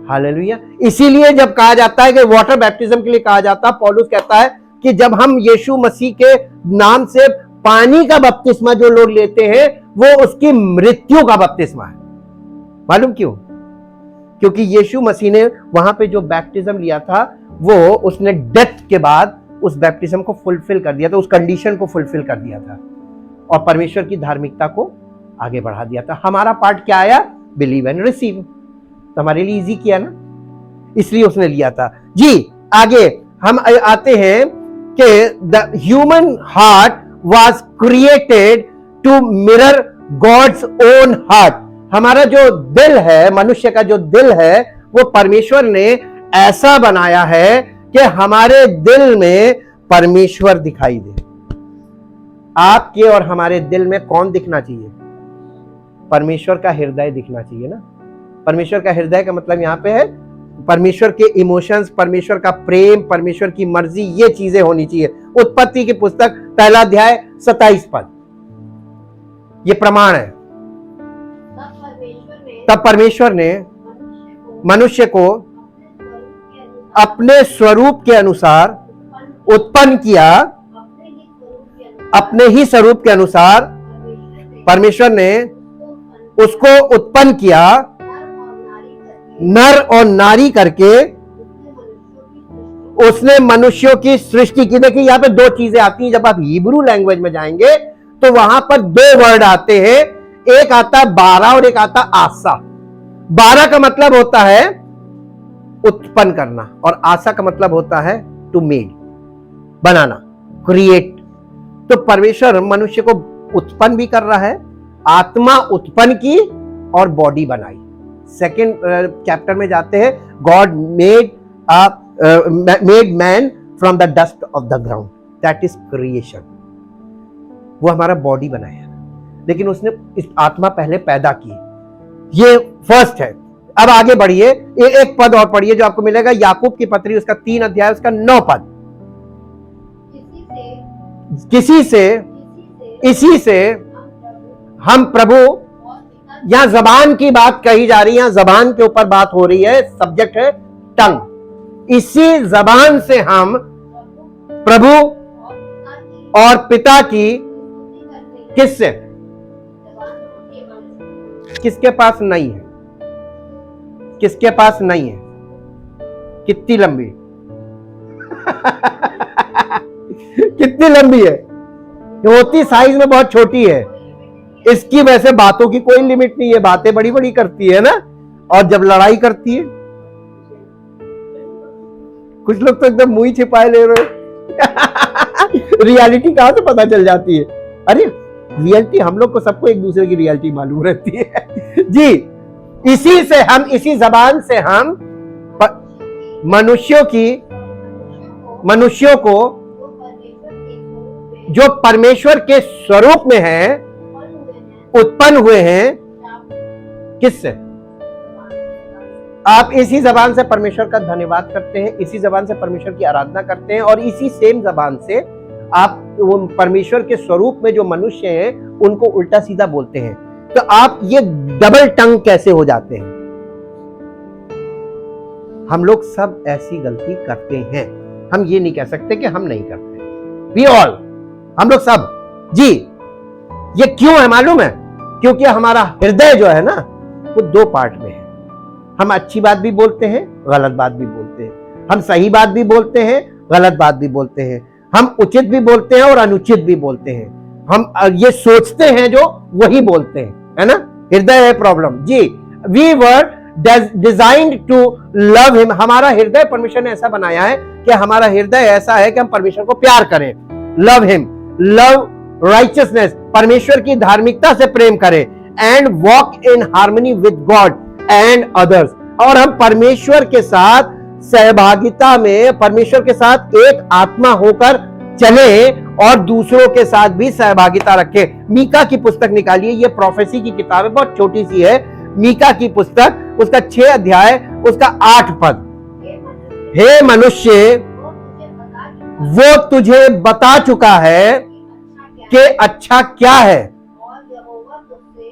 हालेलुया। इसीलिए जब कहा जाता है कि वाटर बैप्टिज्म के लिए कहा जाता है, पौलुस कहता है कि जब हम यीशु मसीह के नाम से पानी का बपतिस्मा जो लोग लेते हैं, वो उसकी मृत्यु का बपतिस्मा है। मालूम क्यों? क्योंकि यीशु मसीह ने वहां पे जो बैप्टिज्म लिया था, वो उसने डेथ के बाद उस बैप्टिज्म को फुलफिल कर दिया था, उस कंडीशन को फुलफिल कर दिया था, और परमेश्वर की धार्मिकता को आगे बढ़ा दिया था। हमारा पार्ट क्या आया? Believe and receive. तो हमारे लिए इजी किया ना, इसलिए उसने लिया था जी। आगे हम आते हैं कि the human heart was created to mirror God's own heart। हमारा जो दिल है, मनुष्य का जो दिल है, वो परमेश्वर ने ऐसा बनाया है कि हमारे दिल में परमेश्वर दिखाई दे। आपके और हमारे दिल में कौन दिखना चाहिए? परमेश्वर का हृदय दिखना चाहिए ना। परमेश्वर का हृदय का मतलब यहां पे है परमेश्वर के इमोशंस, परमेश्वर का प्रेम, परमेश्वर की मर्जी, ये चीजें होनी चाहिए। उत्पत्ति की पुस्तक पहला अध्याय 27 पद, ये प्रमाण है। तब परमेश्वर ने मनुष्य को अपने स्वरूप के अनुसार उत्पन्न किया, अपने ही स्वरूप के अनुसार परमेश्वर ने उसको उत्पन्न किया, नर और नारी करके उसने मनुष्यों की सृष्टि की। देखिए यहां पे दो चीजें आती हैं, जब आप हिब्रू लैंग्वेज में जाएंगे तो वहां पर दो वर्ड आते हैं, एक आता है बारा और एक आता आसा। बारा का मतलब होता है उत्पन्न करना और आसा का मतलब होता है टू मेड, बनाना, क्रिएट। तो परमेश्वर मनुष्य को उत्पन्न भी कर रहा है, आत्मा उत्पन्न की और बॉडी बनाई। सेकेंड चैप्टर में जाते हैं, God made man from the dust of the ground, that is creation. वो हमारा बॉडी बनाया, लेकिन उसने इस आत्मा पहले पैदा की। ये फर्स्ट है। अब आगे बढ़िए, एक पद और पढ़िए जो आपको मिलेगा, याकूब की पत्री उसका 3 अध्याय उसका 9 पद। इसी से हम प्रभु, यहां जबान की बात कही जा रही है, यहां जबान के ऊपर बात हो रही है, सब्जेक्ट है टंग। इसी जबान से हम प्रभु और पिता की, किससे, किसके पास नहीं है, किसके पास नहीं है, कितनी लंबी कितनी लंबी है, होती साइज में बहुत छोटी है, इसकी वैसे बातों की कोई लिमिट नहीं है, बातें बड़ी बड़ी करती है ना, और जब लड़ाई करती है, कुछ लोग तो एकदम मुंह ही छिपाए ले रहे रियलिटी कहां से पता चल जाती है? अरे रियलिटी हम लोग को सबको एक दूसरे की रियलिटी मालूम रहती है जी। इसी से हम, इसी जबान से हम मनुष्यों को जो परमेश्वर के स्वरूप में है उत्पन्न हुए हैं, किससे? आप इसी जबान से परमेश्वर का धन्यवाद करते हैं, इसी जबान से परमेश्वर की आराधना करते हैं, और इसी सेम जबान से आप वो परमेश्वर के स्वरूप में जो मनुष्य हैं उनको उल्टा सीधा बोलते हैं। तो आप ये डबल टंग कैसे हो जाते हैं? हम लोग सब ऐसी गलती करते हैं, हम ये नहीं कह सकते कि हम नहीं करते। वी ऑल, हम लोग सब जी। ये क्यों है मालूम है? क्योंकि हमारा हृदय जो है ना वो दो पार्ट में है। हम अच्छी बात भी बोलते हैं, गलत बात भी बोलते हैं, हम सही बात भी बोलते हैं, गलत बात भी बोलते हैं, हम उचित भी बोलते हैं और अनुचित भी बोलते हैं, हम ये सोचते हैं जो वही बोलते हैं, है ना? हृदय है प्रॉब्लम जी। We were designed to love him. हमारा हृदय परमेश्वर ने ऐसा बनाया है कि हमारा हृदय ऐसा है कि हम परमेश्वर को प्यार करें, लव हिम, लव राइचियसनेस, परमेश्वर की धार्मिकता से प्रेम करें, and walk in harmony with God and others. और हम परमेश्वर के साथ सहभागिता में, परमेश्वर के साथ एक आत्मा होकर चले और दूसरों के साथ भी सहभागिता रखें। मीका की पुस्तक निकालिए, ये प्रोफेसी की किताब है, बहुत छोटी सी है। मीका की पुस्तक उसका 6 अध्याय उसका 8 पद। हे मनुष्य, वो तुझे बता चुका है कि अच्छा क्या है,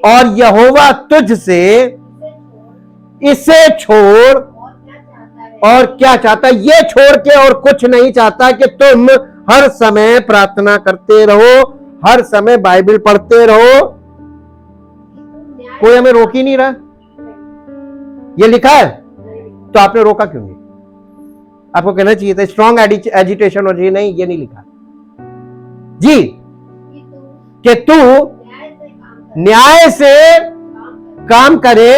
और यहोवा तुझसे इसे छोड़ और क्या चाहता है? ये छोड़ के और कुछ नहीं चाहता कि तुम हर समय प्रार्थना करते रहो, हर समय बाइबल पढ़ते रहो। कोई हमें रोक ही नहीं रहा। ये लिखा है तो आपने रोका क्यों नहीं? आपको कहना चाहिए था स्ट्रॉन्ग एजिटेशन और नहीं, ये नहीं लिखा जी कि तू न्याय से काम करे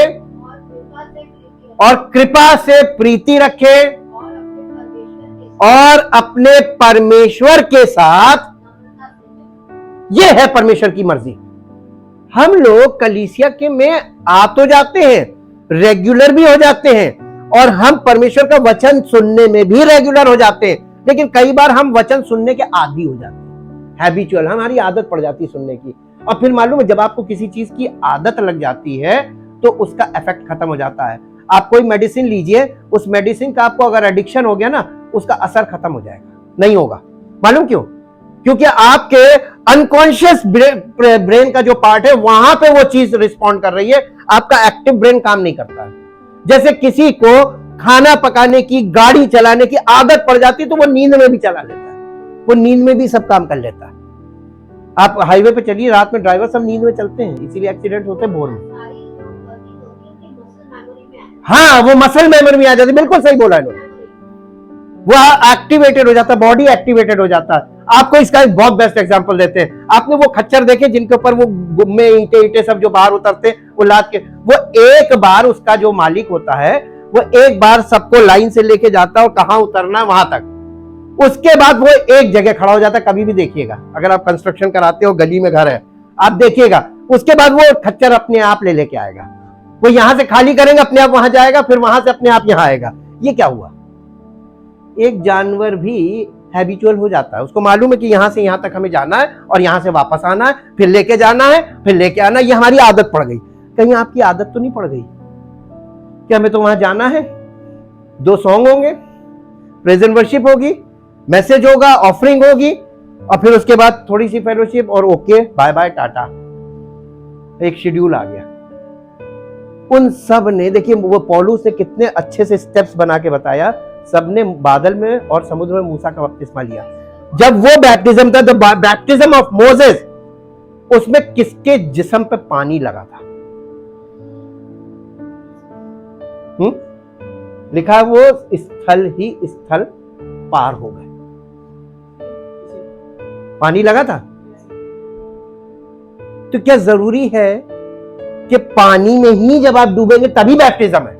और कृपा से प्रीति रखे और अपने परमेश्वर के साथ, यह है परमेश्वर की मर्जी। हम लोग कलीसिया के में आ तो जाते हैं, रेगुलर भी हो जाते हैं, और हम परमेश्वर का वचन सुनने में भी रेगुलर हो जाते हैं, लेकिन कई बार हम वचन सुनने के आदी हो जाते हैं, हैबिचुअल, हमारी आदत पड़ जाती है सुनने की। और फिर मालूम है जब आपको किसी चीज की आदत लग जाती है तो उसका इफेक्ट खत्म हो जाता है। आप कोई मेडिसिन लीजिए, उस मेडिसिन का आपको अगर एडिक्शन हो गया ना, उसका असर खत्म हो जाएगा, नहीं होगा। मालूम क्यों? क्योंकि आपके अनकॉन्शियस ब्रेन का जो पार्ट है वहां पे वो चीज रिस्पॉन्ड कर रही है, आपका एक्टिव ब्रेन काम नहीं करता है। जैसे किसी को खाना पकाने की, गाड़ी चलाने की आदत पड़ जाती है तो वो नींद में भी चला लेता है, वो नींद में भी सब काम कर लेता है। आप हाईवे पे चलिए, रात में ड्राइवर सब नींद में चलते हैं, इसीलिए एक्सीडेंट होते हैं भोर में। हाँ, वो मसल मेमोरी में आ जाती है, बिल्कुल सही बोला इन्होंने, वो एक्टिवेटेड हो जाता है, बॉडी एक्टिवेटेड हो जाता है। आपको इसका एक बहुत बेस्ट एग्जांपल देते हैं। आपने वो खच्चर देखे जिनके ऊपर वो गुम्मे, ईंटे सब जो बाहर उतरते, वो लाद के, वो एक बार उसका जो मालिक होता है वो एक बार सबको लाइन से लेके जाता है और कहां उतरना वहां तक, उसके बाद वो एक जगह खड़ा हो जाता है। कभी भी देखिएगा, अगर आप कंस्ट्रक्शन कराते हो, गली में घर है, आप देखिएगा, उसके बाद वो खच्चर अपने आप ले लेके आएगा, वो यहां से खाली करेंगे, अपने आप वहां जाएगा, फिर वहां से अपने आप यहां आएगा। ये क्या हुआ? एक जानवर भी हैबिचुअल हो जाता है, उसको मालूम है कि यहां से यहां तक हमें जाना है और यहां से वापस आना है, फिर लेके जाना है, फिर लेके आना है। ये हमारी आदत पड़ गई। कहीं आपकी आदत तो नहीं पड़ गई कि हमें तो वहां जाना है, 2 सॉन्ग होंगे, प्रेजेंट वर्शिप होगी, मैसेज होगा, ऑफरिंग होगी, और फिर उसके बाद थोड़ी सी फेलोशिप और ओके बाय बाय टाटा, एक शेड्यूल आ गया। उन सब ने, देखिए वो पौलुस ने कितने अच्छे से स्टेप्स बना के बताया। सबने बादल में और समुद्र में मूसा का बपतिस्मा लिया। जब वो बैप्टिज्म था, द बैप्टिज्म ऑफ मोसेस, उसमें किसके जिस्म पे पानी लगा था? लिखा वो स्थल ही स्थल पार हो गए, पानी लगा था। तो क्या जरूरी है कि पानी में ही जब आप डूबेंगे तभी बैप्टिज्म है?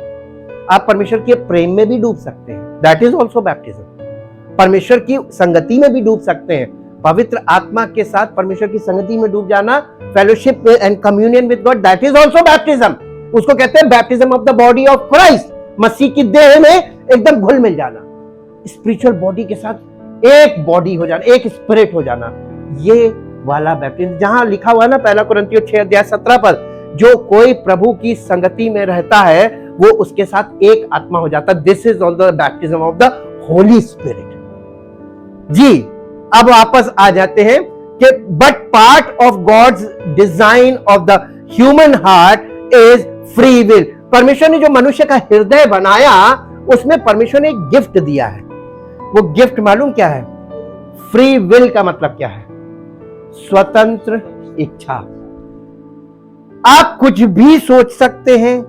आप परमेश्वर के प्रेम में भी डूब सकते हैं, दैट इज ऑल्सो बैप्टिज्म। परमेश्वर की संगति में भी डूब सकते हैं, पवित्र आत्मा के साथ परमेश्वर की संगति में डूब जाना, fellowship and communion with God, that is also baptism. उसको कहते हैं baptism of the body of Christ, मसीह की देह में एकदम घुल मिल जाना, स्पिरिचुअल बॉडी के साथ एक बॉडी हो जाना, एक स्पिरिट हो जाना, ये वाला बैप्टिज्म। जहां लिखा हुआ है ना, 1 कुरिन्थियों 6:17, जो कोई प्रभु की संगति में रहता है वो उसके साथ एक आत्मा हो जाता है। This is all the baptism of the Holy Spirit. जी, अब वापस आ जाते हैं कि but part of God's design of the human heart is free will. परमेश्वर ने जो मनुष्य का हृदय बनाया, उसमें परमेश्वर ने एक गिफ्ट दिया है। वो गिफ्ट मालूम क्या है? फ्री विल का मतलब क्या है? स्वतंत्र इच्छा। आप कुछ भी सोच सकते हैं,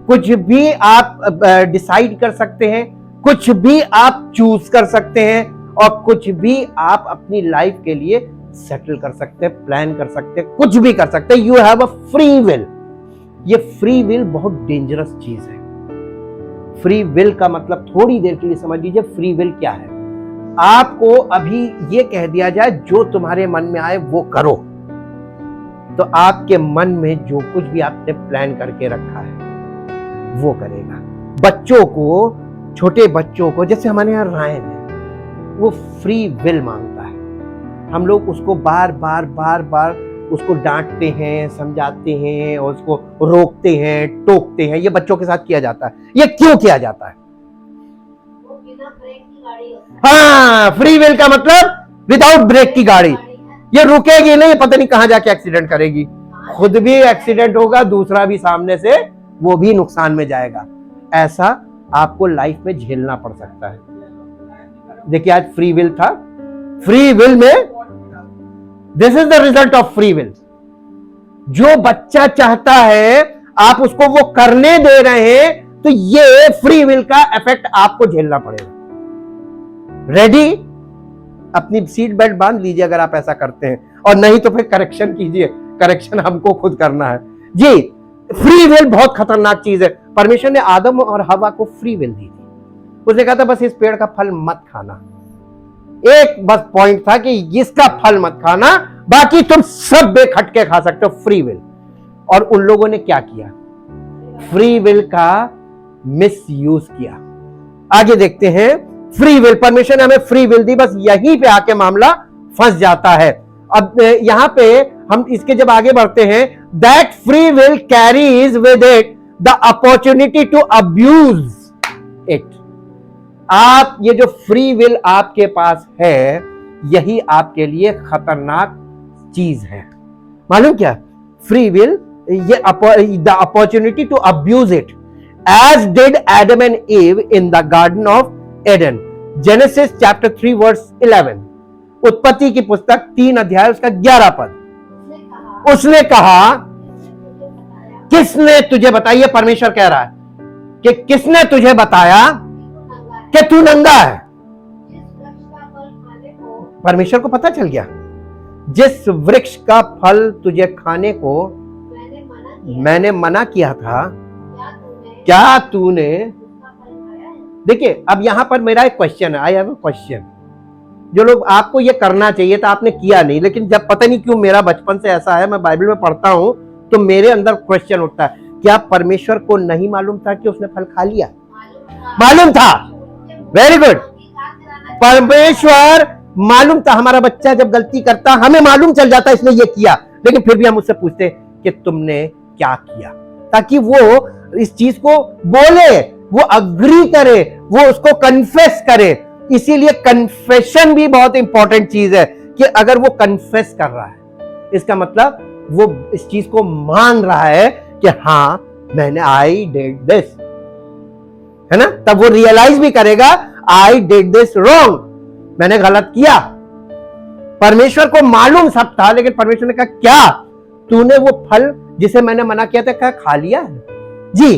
कुछ भी आप डिसाइड कर सकते हैं, कुछ भी आप चूज कर सकते हैं, और कुछ भी आप अपनी लाइफ के लिए सेटल कर सकते हैं, प्लान कर सकते हैं, कुछ भी कर सकते हैं। You have a free will. ये फ्री विल बहुत डेंजरस चीज है। फ्री विल का मतलब थोड़ी देर के लिए समझ लीजिए, फ्री विल क्या है। आपको अभी ये कह दिया जाए जो तुम्हारे मन में आए वो करो, तो आपके मन में जो कुछ भी आपने प्लान करके रखा है वो करेगा। बच्चों को, छोटे बच्चों को, जैसे हमारे यहाँ रायन है, वो फ्री विल मांगता है। हम लोग उसको बार बार उसको डांटते हैं, समझाते हैं, और उसको रोकते हैं, टोकते हैं। ये बच्चों के साथ किया जाता है। ये क्यों किया जाता है? हाँ, फ्री विल का मतलब विदाउट ब्रेक की गाड़ी। ये रुकेगी नहीं, पता नहीं कहां जाके एक्सीडेंट करेगी, खुद भी एक्सीडेंट होगा, दूसरा भी सामने से वो भी नुकसान में जाएगा। ऐसा आपको लाइफ में झेलना पड़ सकता है। देखिए, आज फ्री विल था, फ्री विल में this is the result of free will. जो बच्चा चाहता है आप उसको वो करने दे रहे हैं, तो ये फ्री विल का इफेक्ट आपको झेलना पड़ेगा। रेडी? अपनी सीट बेल्ट बांध लीजिए अगर आप ऐसा करते हैं, और नहीं तो फिर करेक्शन कीजिए। करेक्शन हमको खुद करना है। जी, फ्री विल बहुत खतरनाक चीज है। परमेश्वर ने आदम और हवा को फ्री विल दी थी। उसने कहा था बस इस पेड़ का फल मत खाना, एक बस पॉइंट था कि इसका फल मत खाना, बाकी तुम सब बेखटके खा सकते हो, फ्री विल। और उन लोगों ने क्या किया? फ्री विल का मिस यूज किया। आगे देखते हैं, फ्री विल, परमेश्वर ने हमें फ्री विल दी, बस यहीं पे आके मामला फंस जाता है। अब यहां पे हम इसके जब आगे बढ़ते हैं, that free will carries with it the opportunity to abuse it. आप, ये जो फ्री विल आपके पास है, यही आपके लिए खतरनाक चीज है। मालूम क्या? फ्री विल, ये the opportunity to abuse it as did Adam and Eve in the Garden of Eden. Genesis chapter 3 verse 11, उत्पत्ति की पुस्तक 3 अध्याय उसका 11 पद। उसने कहा, किसने तुझे बताया? ये परमेश्वर कह रहा है कि किसने तुझे बताया कि तू नंगा है? परमेश्वर को पता चल गया, जिस वृक्ष का फल तुझे खाने को मैंने मना किया था, क्या तूने? देखिए, अब यहां पर मेरा एक क्वेश्चन है, आई हैव अ क्वेश्चन। जो लोग आपको ये करना चाहिए था आपने किया नहीं, लेकिन जब पता नहीं क्यों मेरा बचपन से ऐसा है, मैं बाइबल में पढ़ता हूं तो मेरे अंदर क्वेश्चन उठता है, क्या परमेश्वर को नहीं मालूम था कि उसने फल खा लिया? मालूम था। वेरी गुड, परमेश्वर मालूम था। हमारा बच्चा जब गलती करता हमें मालूम चल जाता इसने ये किया, लेकिन फिर भी हम उससे पूछते कि तुमने क्या किया, ताकि वो इस चीज को बोले, वो अग्री करे, वो उसको कन्फेस करे। इसीलिए कन्फेशन भी बहुत इंपॉर्टेंट चीज है कि अगर वो कन्फेस कर रहा है, इसका मतलब वो इस चीज को मान रहा है कि हाँ मैंने आई डिड दिस, है ना? तब वो रियलाइज भी करेगा आई डिड दिस रॉन्ग, मैंने गलत किया। परमेश्वर को मालूम सब था, लेकिन परमेश्वर ने कहा क्या तूने वो फल जिसे मैंने मना किया था क्या खा लिया है? जी।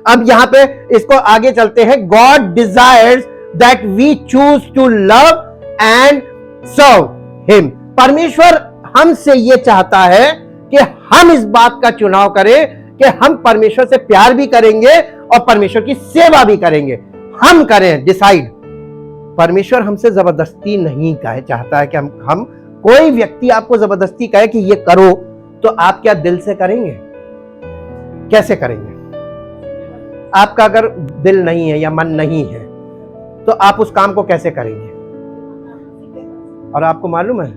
अब यहां पे इसको आगे चलते हैं। God desires that we choose to love and serve him. परमेश्वर हमसे ये चाहता है कि हम इस बात का चुनाव करें कि हम परमेश्वर से प्यार भी करेंगे और परमेश्वर की सेवा भी करेंगे। हम करें डिसाइड। परमेश्वर हमसे जबरदस्ती नहीं कहे चाहता है कि हम कोई व्यक्ति आपको जबरदस्ती कहे कि ये करो, तो आप क्या दिल से करेंगे? कैसे करेंगे? आपका अगर दिल नहीं है या मन नहीं है तो आप उस काम को कैसे करेंगे? और आपको मालूम है,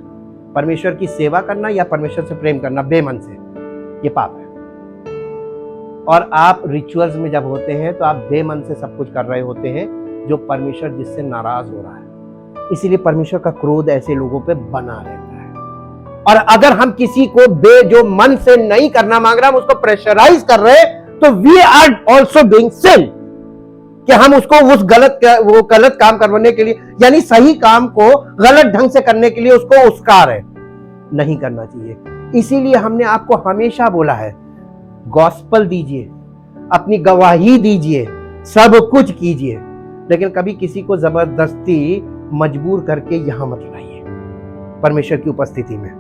परमेश्वर की सेवा करना या परमेश्वर से प्रेम करना बेमन से, ये पाप है। और आप रिचुअल्स में जब होते हैं तो आप बेमन से सब कुछ कर रहे होते हैं जो परमेश्वर जिससे नाराज हो रहा है। इसीलिए परमेश्वर का क्रोध ऐसे लोगों पे बना रहता है। और अगर हम किसी को जो मन से नहीं करना मांग रहा, हम उसको प्रेशराइज कर रहे हैं, तो वी आर ऑल्सो डूइंग सिन, कि हम उसको उस गलत काम करवाने के लिए, यानी सही काम को गलत ढंग से करने के लिए उसको उस्कार है। नहीं करना चाहिए। इसीलिए हमने आपको हमेशा बोला है, गॉस्पल दीजिए, अपनी गवाही दीजिए, सब कुछ कीजिए, लेकिन कभी किसी को जबरदस्ती मजबूर करके यहां मत लाइए परमेश्वर की उपस्थिति में।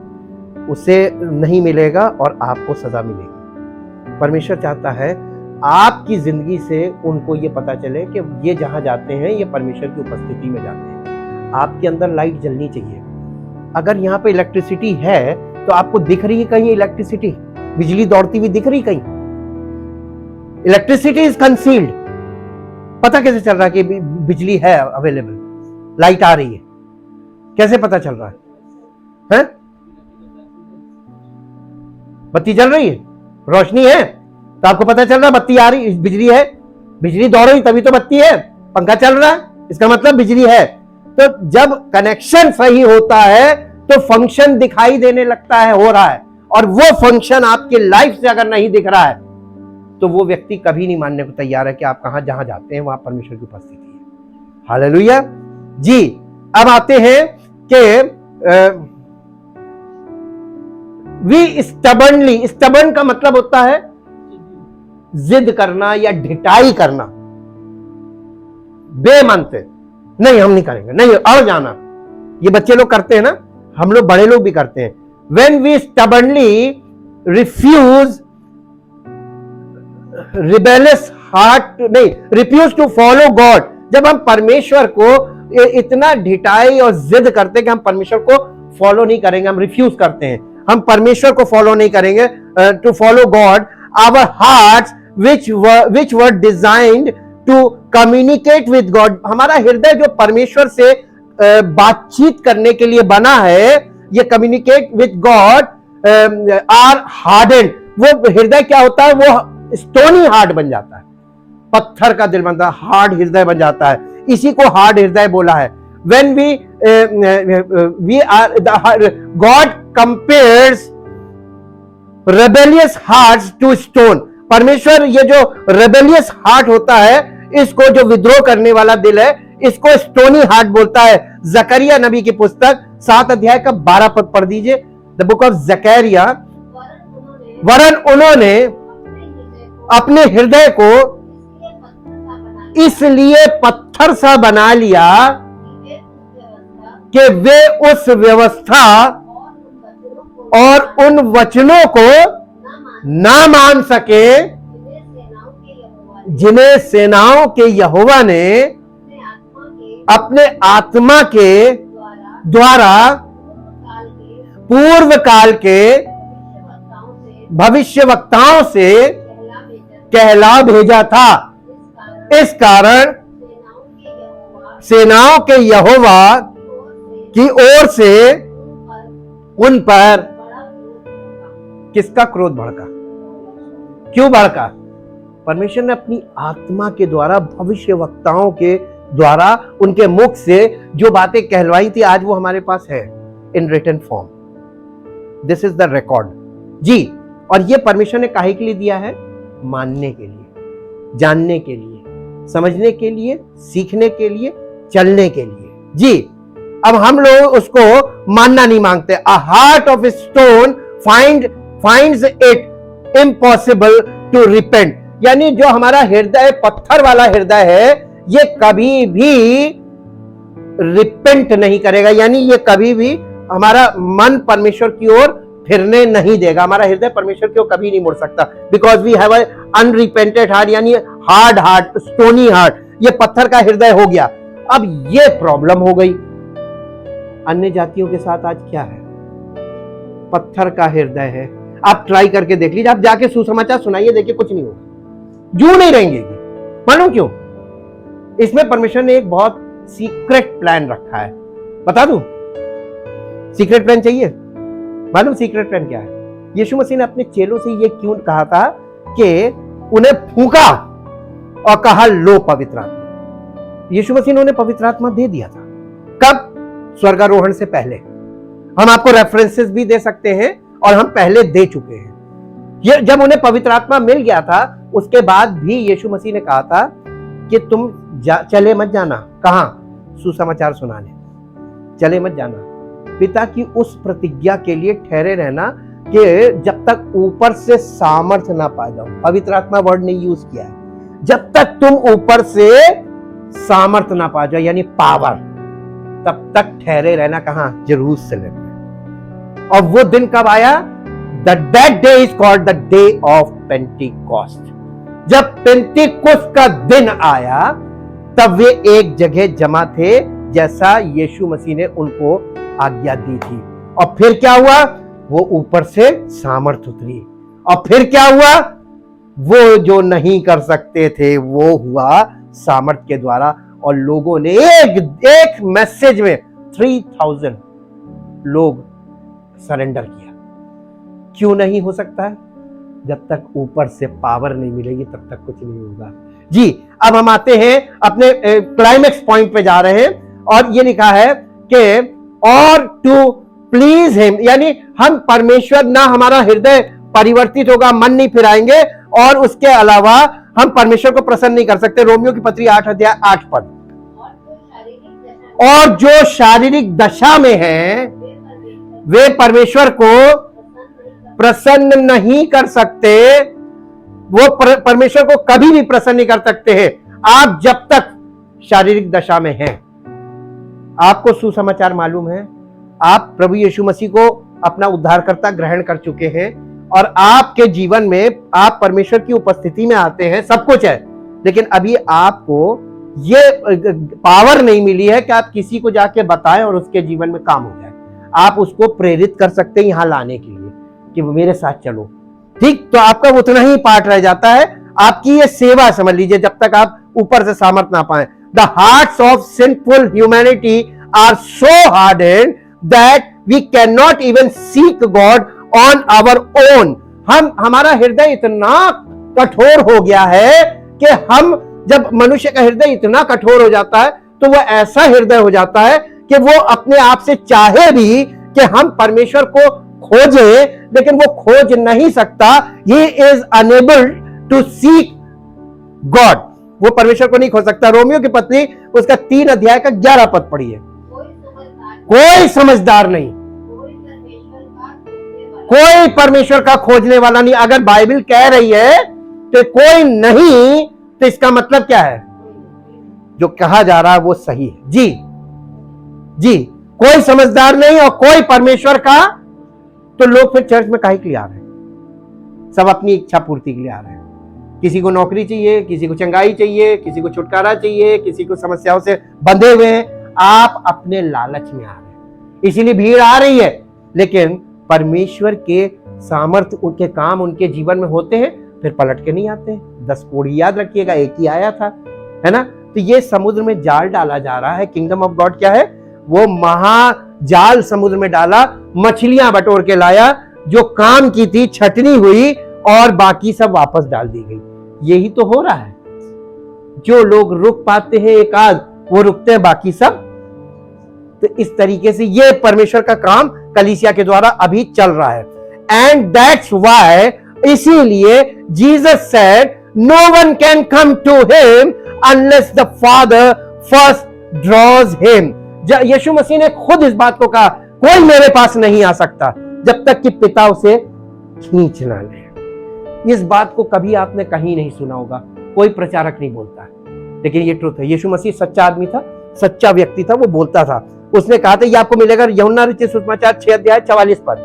उसे नहीं मिलेगा और आपको सजा मिलेगी। परमेश्वर चाहता है आपकी जिंदगी से उनको ये पता चले कि ये जहां जाते हैं ये परमेश्वर की उपस्थिति में जाते हैं। आपके अंदर लाइट जलनी चाहिए। अगर यहाँ पे इलेक्ट्रिसिटी है तो आपको दिख रही है कहीं इलेक्ट्रिसिटी, बिजली दौड़ती हुई दिख रही कहीं? Electricity is concealed. पता कैसे चल रहा है कि बिजली है अवेलेबल, लाइट आ रही है? कैसे पता चल रहा है? बत्ती जल रही है, रोशनी है, तो आपको पता चल रहा है बत्ती आ रही, बिजली है। बिजली दौड़ रही तभी तो बत्ती है। पंखा चल रहा है, इसका मतलब बिजली है। तो जब कनेक्शन सही होता है तो फंक्शन दिखाई देने लगता है, हो रहा है। और वो फंक्शन आपके लाइफ से अगर नहीं दिख रहा है तो वो व्यक्ति कभी नहीं मानने को तैयार है कि आप कहां जहां जाते हैं वहां परमेश्वर की उपस्थिति है। हालेलुया जी। अब आते हैं कि वी स्टबर्नली, स्टबर्न का मतलब होता है जिद करना या ढिठाई करना, बेमन से, नहीं हम नहीं करेंगे, नहीं और जाना। ये बच्चे लोग करते हैं ना, हम लोग बड़े लोग भी करते हैं। When we stubbornly refuse, rebellious heart, नहीं, refuse to follow God, जब हम परमेश्वर को इतना ढिठाई और जिद करते हैं कि हम परमेश्वर को फॉलो नहीं करेंगे, हम रिफ्यूज करते हैं, हम परमेश्वर को फॉलो नहीं करेंगे, to follow God, our hearts which were designed to communicate with God, हमारा हृदय जो परमेश्वर से बातचीत करने के लिए बना है, ये communicate with God, are hardened. वो हृदय क्या होता है? वो स्टोनी हार्ट बन जाता है, पत्थर का दिल बनता है, हार्ड हृदय बन जाता है। इसी को हार्ड हृदय बोला है। When we God compares rebellious hearts to stone. परमेश्वर ये जो रेबेलियस हार्ट होता है, इसको, जो विद्रोह करने वाला दिल है, इसको स्टोनी हार्ट बोलता है। जकरिया नबी की पुस्तक 7 अध्याय का 12 पद पढ़ दीजिए। द बुक ऑफ जकरिया। वरन उन्होंने अपने हृदय को इसलिए पत्थर सा बना लिया कि वे उस व्यवस्था और उन वचनों को ना मान सके जिन्हें सेनाओं के यहोवा ने अपने आत्मा के द्वारा पूर्व काल के भविष्यवक्ताओं से कहला भेजा था। इस कारण सेनाओं के यहोवा की ओर से उन पर किसका क्रोध भड़का? क्यों भड़का? परमेश्वर ने अपनी आत्मा के द्वारा, भविष्यवक्ताओं के द्वारा, उनके मुख से जो बातें कहलवाई थी, आज वो हमारे पास है in written form. This is the record जी। और ये परमेश्वर ने काहे के लिए दिया है? मानने के लिए, जानने के लिए, समझने के लिए, सीखने के लिए, चलने के लिए जी। अब हम लोग उसको मानना नहीं मांगते। A heart of stone finds it impossible to repent। यानी जो हमारा हृदय पत्थर वाला हृदय है, ये कभी भी रिपेंट नहीं करेगा, यानी ये कभी भी हमारा मन परमेश्वर की ओर फिरने नहीं देगा। हमारा हृदय परमेश्वर की ओर कभी नहीं मुड़ सकता। बिकॉज वी हैव अनरिपेंटेड हार्ट, यानी हार्ड हार्ट, स्टोनी हार्ट, ये पत्थर का हृदय हो गया। अब ये प्रॉब्लम हो गई। अन्य जातियों के साथ आज क्या है? पत्थर का हृदय है। आप ट्राई करके देख लीजिए, आप जाके सुसमाचार सुनाइए, देखिए कुछ नहीं होगा, जू नहीं रहेंगे। मालूम क्यों? इसमें परमेश्वर ने एक बहुत सीक्रेट प्लान रखा है। बता दूं सीक्रेट प्लान? चाहिए मालूम सीक्रेट प्लान क्या है? यीशु मसीह ने अपने चेलों से ये क्यों कहा था कि उन्हें फूंका और कहा लो पवित्र आत्मा। यीशु मसीह ने उन्हें पवित्र आत्मा दे दिया था। कब? स्वर्गारोहण से पहले। हम आपको रेफरेंसेस भी दे सकते हैं और हम पहले दे चुके हैं। ये जब उन्हें पवित्र आत्मा मिल गया था, उसके बाद भी यीशु मसीह ने कहा था कि तुम चले मत जाना। कहां? सुसमाचार सुनाने चले मत जाना। पिता की उस प्रतिज्ञा के लिए ठहरे रहना कि जब तक ऊपर से सामर्थ्य ना पा जाओ। पवित्र आत्मा वर्ड नहीं यूज किया है। जब तक तुम ऊपर से सामर्थ्य ना पा जाओ, यानी पावर, तब तक ठहरे रहना। कहां? यरूशलेम में। और वो दिन कब आया? That day is called the day of Pentecost। जब पेंटिकोस्ट का दिन आया, तब वे एक जगह जमा थे, जैसा यीशु मसीह ने उनको आज्ञा दी थी। और फिर क्या हुआ? वो ऊपर से सामर्थ उतरी। और फिर क्या हुआ? वो जो नहीं कर सकते थे, वो हुआ सामर्थ के द्वारा। और लोगों ने एक मैसेज में 3000 लोग सरेंडर किया। क्यों नहीं हो सकता है? जब तक ऊपर से पावर नहीं मिलेगी, तब तक कुछ नहीं होगा जी। अब हम आते हैं अपने क्लाइमेक्स पॉइंट पे जा रहे हैं, और ये लिखा है कि और टू प्लीज हिम, यानी हम परमेश्वर, ना हमारा हृदय परिवर्तित होगा, मन नहीं फिराएंगे, और उसके अलावा हम परमेश्वर को प्रसन्न नहीं कर सकते। रोमियो की पत्री 8 अध्याय 8 पद। और जो शारीरिक दशा में है, वे परमेश्वर को प्रसन्न नहीं कर सकते। वो परमेश्वर को कभी भी प्रसन्न नहीं कर सकते हैं, आप जब तक शारीरिक दशा में हैं। आपको सुसमाचार मालूम है, आप प्रभु यीशु मसीह को अपना उद्धारकर्ता ग्रहण कर चुके हैं, और आपके जीवन में आप परमेश्वर की उपस्थिति में आते हैं, सब कुछ है, लेकिन अभी आपको ये पावर नहीं मिली है कि आप किसी को जाके बताएं और उसके जीवन में काम हो जाए। आप उसको प्रेरित कर सकते हैं यहां लाने के लिए कि वो मेरे साथ चलो, ठीक? तो आपका उतना ही पार्ट रह जाता है, आपकी ये सेवा समझ लीजिए, जब तक आप ऊपर से सामर्थ ना पाए। The hearts of sinful humanity are so hardened that we can not even seek God on our own. हमारा हृदय इतना कठोर हो गया है कि हम, जब मनुष्य का हृदय इतना कठोर हो जाता है, तो वह ऐसा हृदय हो जाता है कि वो अपने आप से चाहे भी कि हम परमेश्वर को खोजे, लेकिन वो खोज नहीं सकता। He is unable to seek God, वो परमेश्वर को नहीं खोज सकता। रोमियो की पत्री उसका 3 अध्याय का 11 पद पढ़िए। कोई समझदार नहीं, कोई परमेश्वर का खोजने वाला नहीं। अगर बाइबल कह रही है तो कोई नहीं, तो इसका मतलब क्या है? जो कहा जा रहा है वो सही है। जी जी, कोई समझदार नहीं और कोई परमेश्वर का, तो लोग फिर चर्च में काहे के लिए आ रहे हैं? सब अपनी इच्छा पूर्ति के लिए आ रहे हैं। किसी को नौकरी चाहिए, किसी को चंगाई चाहिए, किसी को छुटकारा चाहिए, किसी को समस्याओं से बंधे हुए हैं। आप अपने लालच में आ रहे हैं, इसीलिए भीड़ आ रही है। लेकिन परमेश्वर के सामर्थ्य, उनके काम उनके जीवन में होते हैं, फिर पलट के नहीं आते। 10 कोढ़ी याद रखिएगा, एक ही आया था, है ना? तो ये समुद्र में जाल डाला जा रहा है। किंगडम ऑफ गॉड क्या है? वो महाजाल समुद्र में डाला, मछलियां बटोर के लाया, जो काम की थी छटनी हुई और बाकी सब वापस डाल दी गई। यही तो हो रहा है। जो लोग रुक पाते हैं एक आध, वो रुकते हैं, बाकी सब। तो इस तरीके से ये परमेश्वर का काम कलीसिया के द्वारा अभी चल रहा है। एंड दैट्स व्हाई, इसीलिए Jesus said no one can come to him unless the father first draws him. यीशु मसीह ने खुद इस बात को कहा, कोई मेरे पास नहीं आ सकता जब तक कि पिता उसे खींच ना ले। इस बात को कभी आपने कहीं नहीं सुना होगा, कोई प्रचारक नहीं बोलता है, लेकिन ये ट्रुथ है। यीशु मसीह सच्चा आदमी था, सच्चा व्यक्ति था, वो बोलता था। उसने कहा था, ये आपको मिलेगा यूहन्ना रचित सुसमाचार 6 अध्याय 44 पद।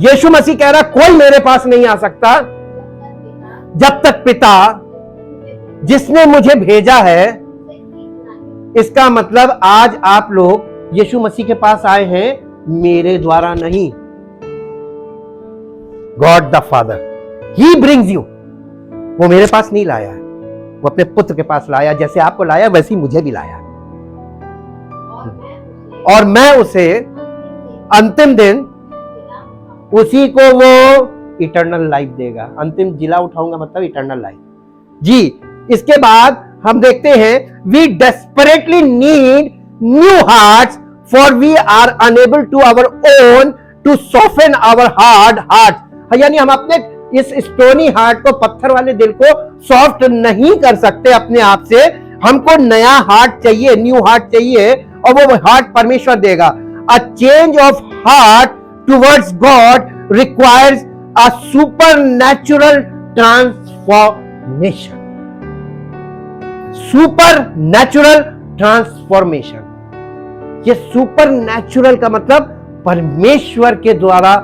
यीशु मसीह कह रहा, कोई मेरे पास नहीं आ सकता जब तक पिता जिसने मुझे भेजा है। इसका मतलब आज आप लोग यीशु मसीह के पास आए हैं मेरे द्वारा नहीं। God the father he brings you, वो मेरे पास नहीं लाया है, वो अपने पुत्र के पास लाया। जैसे आपको लाया वैसे ही मुझे भी लाया, और मैं उसे अंतिम दिन उसी को वो इटर्नल लाइफ देगा। अंतिम जिला उठाऊंगा मतलब इटर्नल लाइफ। जी, इसके बाद हम देखते हैं, we desperately need new hearts for we are unable to our own to soften our hard heart. यानी हम अपने इस स्टोनी हार्ट को, पत्थर वाले दिल को सॉफ्ट नहीं कर सकते अपने आप से। हमको नया हार्ट चाहिए, न्यू हार्ट चाहिए, और वो हार्ट परमेश्वर देगा। A change of heart towards God requires a supernatural transformation. Super natural transformation. ये सुपर नेचुरल का मतलब परमेश्वर के द्वारा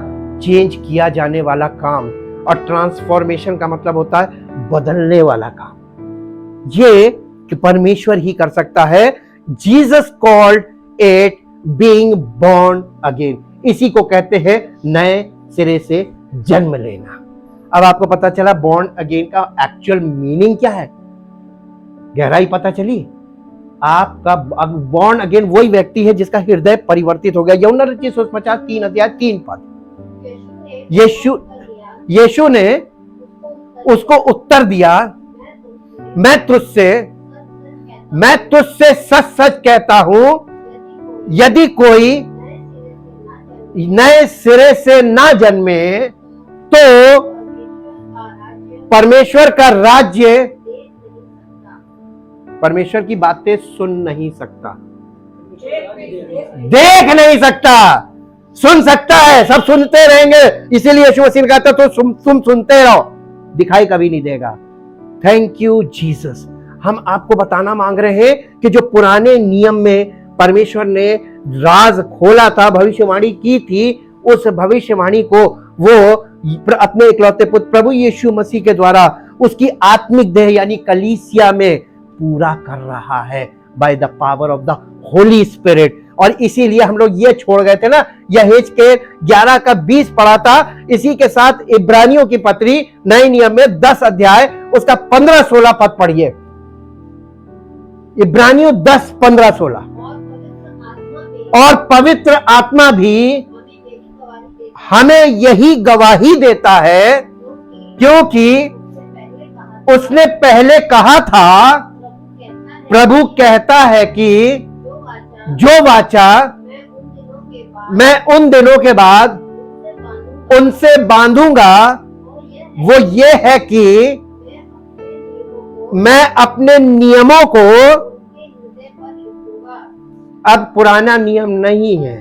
चेंज किया जाने वाला काम, और ट्रांसफॉर्मेशन का मतलब होता है बदलने वाला काम। ये कि परमेश्वर ही कर सकता है। Jesus called it being born again. इसी को कहते हैं नए सिरे से जन्म लेना। अब आपको पता चला बोर्न अगेन का एक्चुअल मीनिंग क्या है, गहराई पता चली आपका। अब बोर्न अगेन वही व्यक्ति है जिसका हृदय परिवर्तित हो गया। यूहन्ना रचित सुसमाचार 3 अध्याय 3 पद। यीशु ने उसको उत्तर दिया, मैं तुझसे सच सच कहता हूं, यदि कोई नए सिरे से ना जन्मे तो परमेश्वर का राज्य, परमेश्वर की बातें सुन नहीं सकता, देख नहीं सकता। सुन सकता है, सब सुनते रहेंगे, इसीलिए यीशु मसीह ने कहा था तो तुम सुनते रहो, दिखाई कभी नहीं देगा। Thank you Jesus. हम आपको बताना मांग रहे हैं कि जो पुराने नियम में परमेश्वर ने राज खोला था, भविष्यवाणी की थी, उस भविष्यवाणी को वो अपने इकलौते पुत्र प्रभु यीशु मसीह के द्वारा उसकी आत्मिक देह यानी कलीसिया में पूरा कर रहा है by the power of the Holy spirit. और इसीलिए हम लोग ये छोड़ गए थे ना, यहेज के 11 का 20 पढ़ा था। इसी के साथ इब्रानियों की पत्री नए नियम में 10 अध्याय उसका 15-16 पद पढ़िए। इब्रानियों 10, 15, 16। और पवित्र आत्मा भी हमें यही गवाही देता है, क्योंकि उसने पहले कहा था, प्रभु कहता है कि जो वाचा मैं उन दिनों के बाद उनसे बांधूंगा वो ये है कि मैं अपने नियमों को, अब पुराना नियम नहीं है,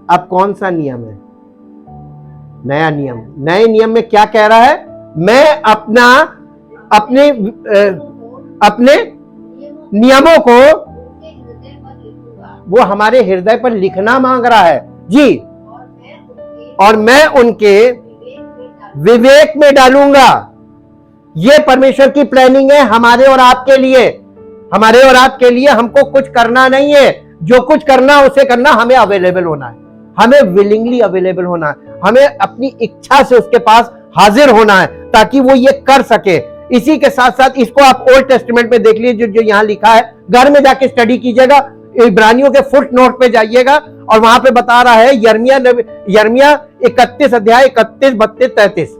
अब कौन सा नियम है? नया नियम। नए नियम में क्या कह रहा है? मैं अपने नियमों को वो हमारे हृदय पर लिखना मांग रहा है जी, और मैं उनके विवेक में डालूंगा। ये परमेश्वर की प्लानिंग है हमारे और आपके लिए। हमारे और आपके लिए हमको कुछ करना नहीं है, जो कुछ करना उसे करना, हमें अवेलेबल होना है, हमें विलिंगली अवेलेबल होना है, हमें अपनी इच्छा से उसके पास हाजिर होना है ताकि वो ये कर सके। इसी के साथ साथ इसको आप ओल्ड टेस्टामेंट में देख लीजिए, जो यहाँ लिखा है, घर में जाके स्टडी कीजिएगा, इब्रानियों के फुट नोट पे जाइएगा और वहां पे बता रहा है यर्मिया 31 अध्याय 31, 32, 33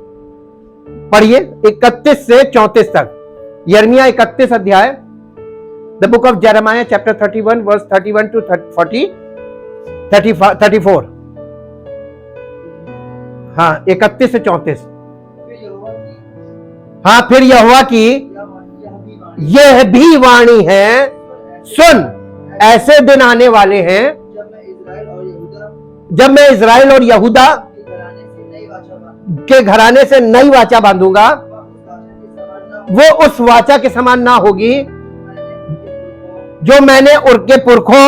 पढ़िए, 31 से 34 तक। यर्मिया 31 अध्याय, the book of Jeremiah chapter 31 verse 31 to 34। हाँ, 31 से 34। हाँ, फिर यहोवा की यह भी वाणी है, सुन, ऐसे दिन आने वाले हैं जब मैं इजराइल और यहूदा के घराने से नई वाचा बांधूंगा, वो उस वाचा के समान ना होगी जो मैंने उनके पुरखों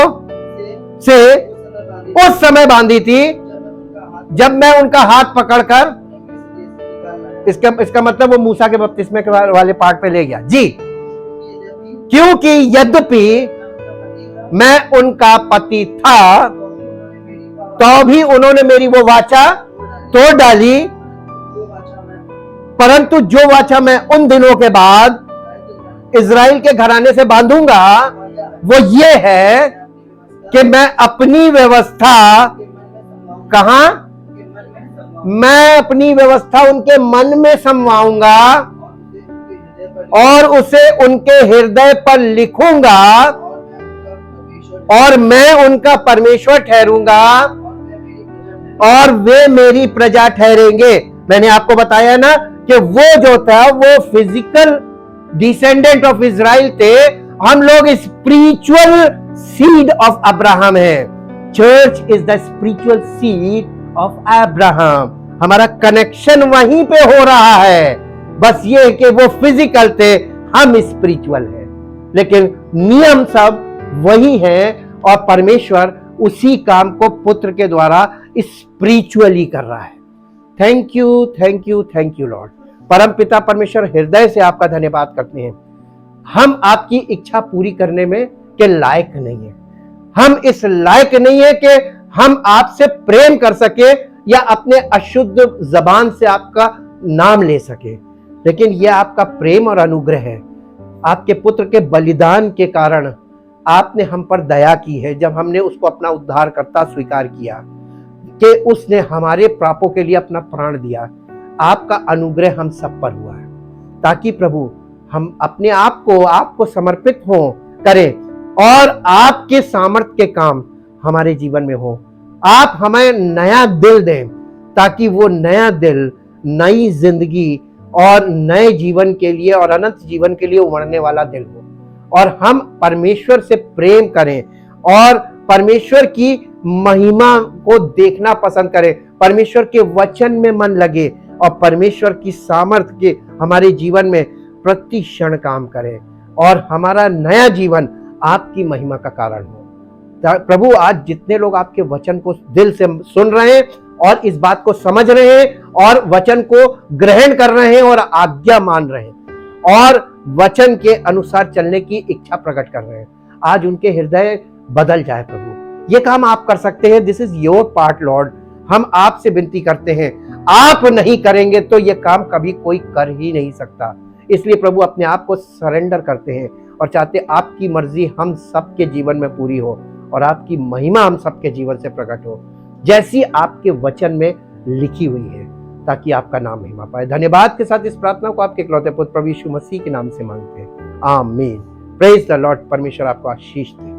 से उस समय बांधी थी जब मैं उनका हाथ पकड़कर, इसका मतलब वो मूसा के बपतिस्मे के वाले पार्ट पे ले गया जी। क्योंकि यद्यपि मैं उनका पति था तो भी उन्होंने मेरी वो वाचा तोड़ डाली, परंतु जो वाचा मैं उन दिनों के बाद इजराइल के घराने से बांधूंगा वो ये है कि मैं अपनी व्यवस्था, कहां? मैं अपनी व्यवस्था उनके मन में समवाऊंगा और उसे उनके हृदय पर लिखूंगा और मैं उनका परमेश्वर ठहरूंगा और वे मेरी प्रजा ठहरेंगे। मैंने आपको बताया ना कि वो जो था वो फिजिकल डिसेंडेंट ऑफ इजराइल थे, हम लोग स्पिरिचुअल सीड ऑफ अब्राहम है। Church is the spiritual seed of Abraham. हमारा कनेक्शन वहीं पे हो रहा है, बस ये कि वो फिजिकल थे, हम स्पिरिचुअल है, लेकिन नियम सब वही है और परमेश्वर उसी काम को पुत्र के द्वारा स्पिरिचुअली कर रहा है। Thank you, thank you, thank you Lord. परम पिता परमेश्वर, हृदय से आपका धन्यवाद करते हैं। हम आपकी इच्छा पूरी करने में के लायक नहीं है, हम इस लायक नहीं है कि हम आपसे प्रेम कर सके या अपने अशुद्ध जबान से आपका नाम ले सके, लेकिन यह आपका प्रेम और अनुग्रह है। आपके पुत्र के बलिदान के कारण आपने हम पर दया की है, जब हमने उसको अपना उद्धारकर्ता स्वीकार किया कि उसने हमारे पापों के लिए अपना प्राण दिया। आपका अनुग्रह हम सब पर हुआ है, ताकि प्रभु हम अपने आप को आपको समर्पित हो करें और आपके सामर्थ्य के काम हमारे जीवन में हो। आप हमें नया दिल दें ताकि वो नया दिल नई जिंदगी और नए जीवन के लिए और अनंत जीवन के लिए उमड़ने वाला दिल हो, और हम परमेश्वर से प्रेम करें और परमेश्वर की महिमा को देखना पसंद करें, परमेश्वर के वचन में मन लगे और परमेश्वर की सामर्थ्य के हमारे जीवन में प्रति क्षण काम करें और हमारा नया जीवन आपकी महिमा का कारण हो। प्रभु, आज जितने लोग आपके वचन को दिल से सुन रहे हैं और इस बात को समझ रहे हैं और वचन को ग्रहण कर रहे हैं और आज्ञा मान रहे हैं और वचन के अनुसार चलने की इच्छा प्रकट कर रहे हैं, आज उनके हृदय बदल जाए। प्रभु, ये काम आप कर सकते हैं। This is your part Lord. हम आपसे विनती करते हैं, आप नहीं करेंगे तो ये काम कभी कोई कर ही नहीं सकता। इसलिए प्रभु, अपने आप को सरेंडर करते हैं और चाहते आपकी मर्जी हम सबके जीवन में पूरी हो और आपकी महिमा हम सबके जीवन से प्रकट हो, जैसी आपके वचन में लिखी हुई है, ताकि आपका नाम महिमा पाए। धन्यवाद के साथ इस प्रार्थना को आपके इकलौते पुत्र प्रभु यीशु मसीह के नाम से मांगते हैं, आमीन। Praise the Lord. परमेश्वर आपको आशीष दे।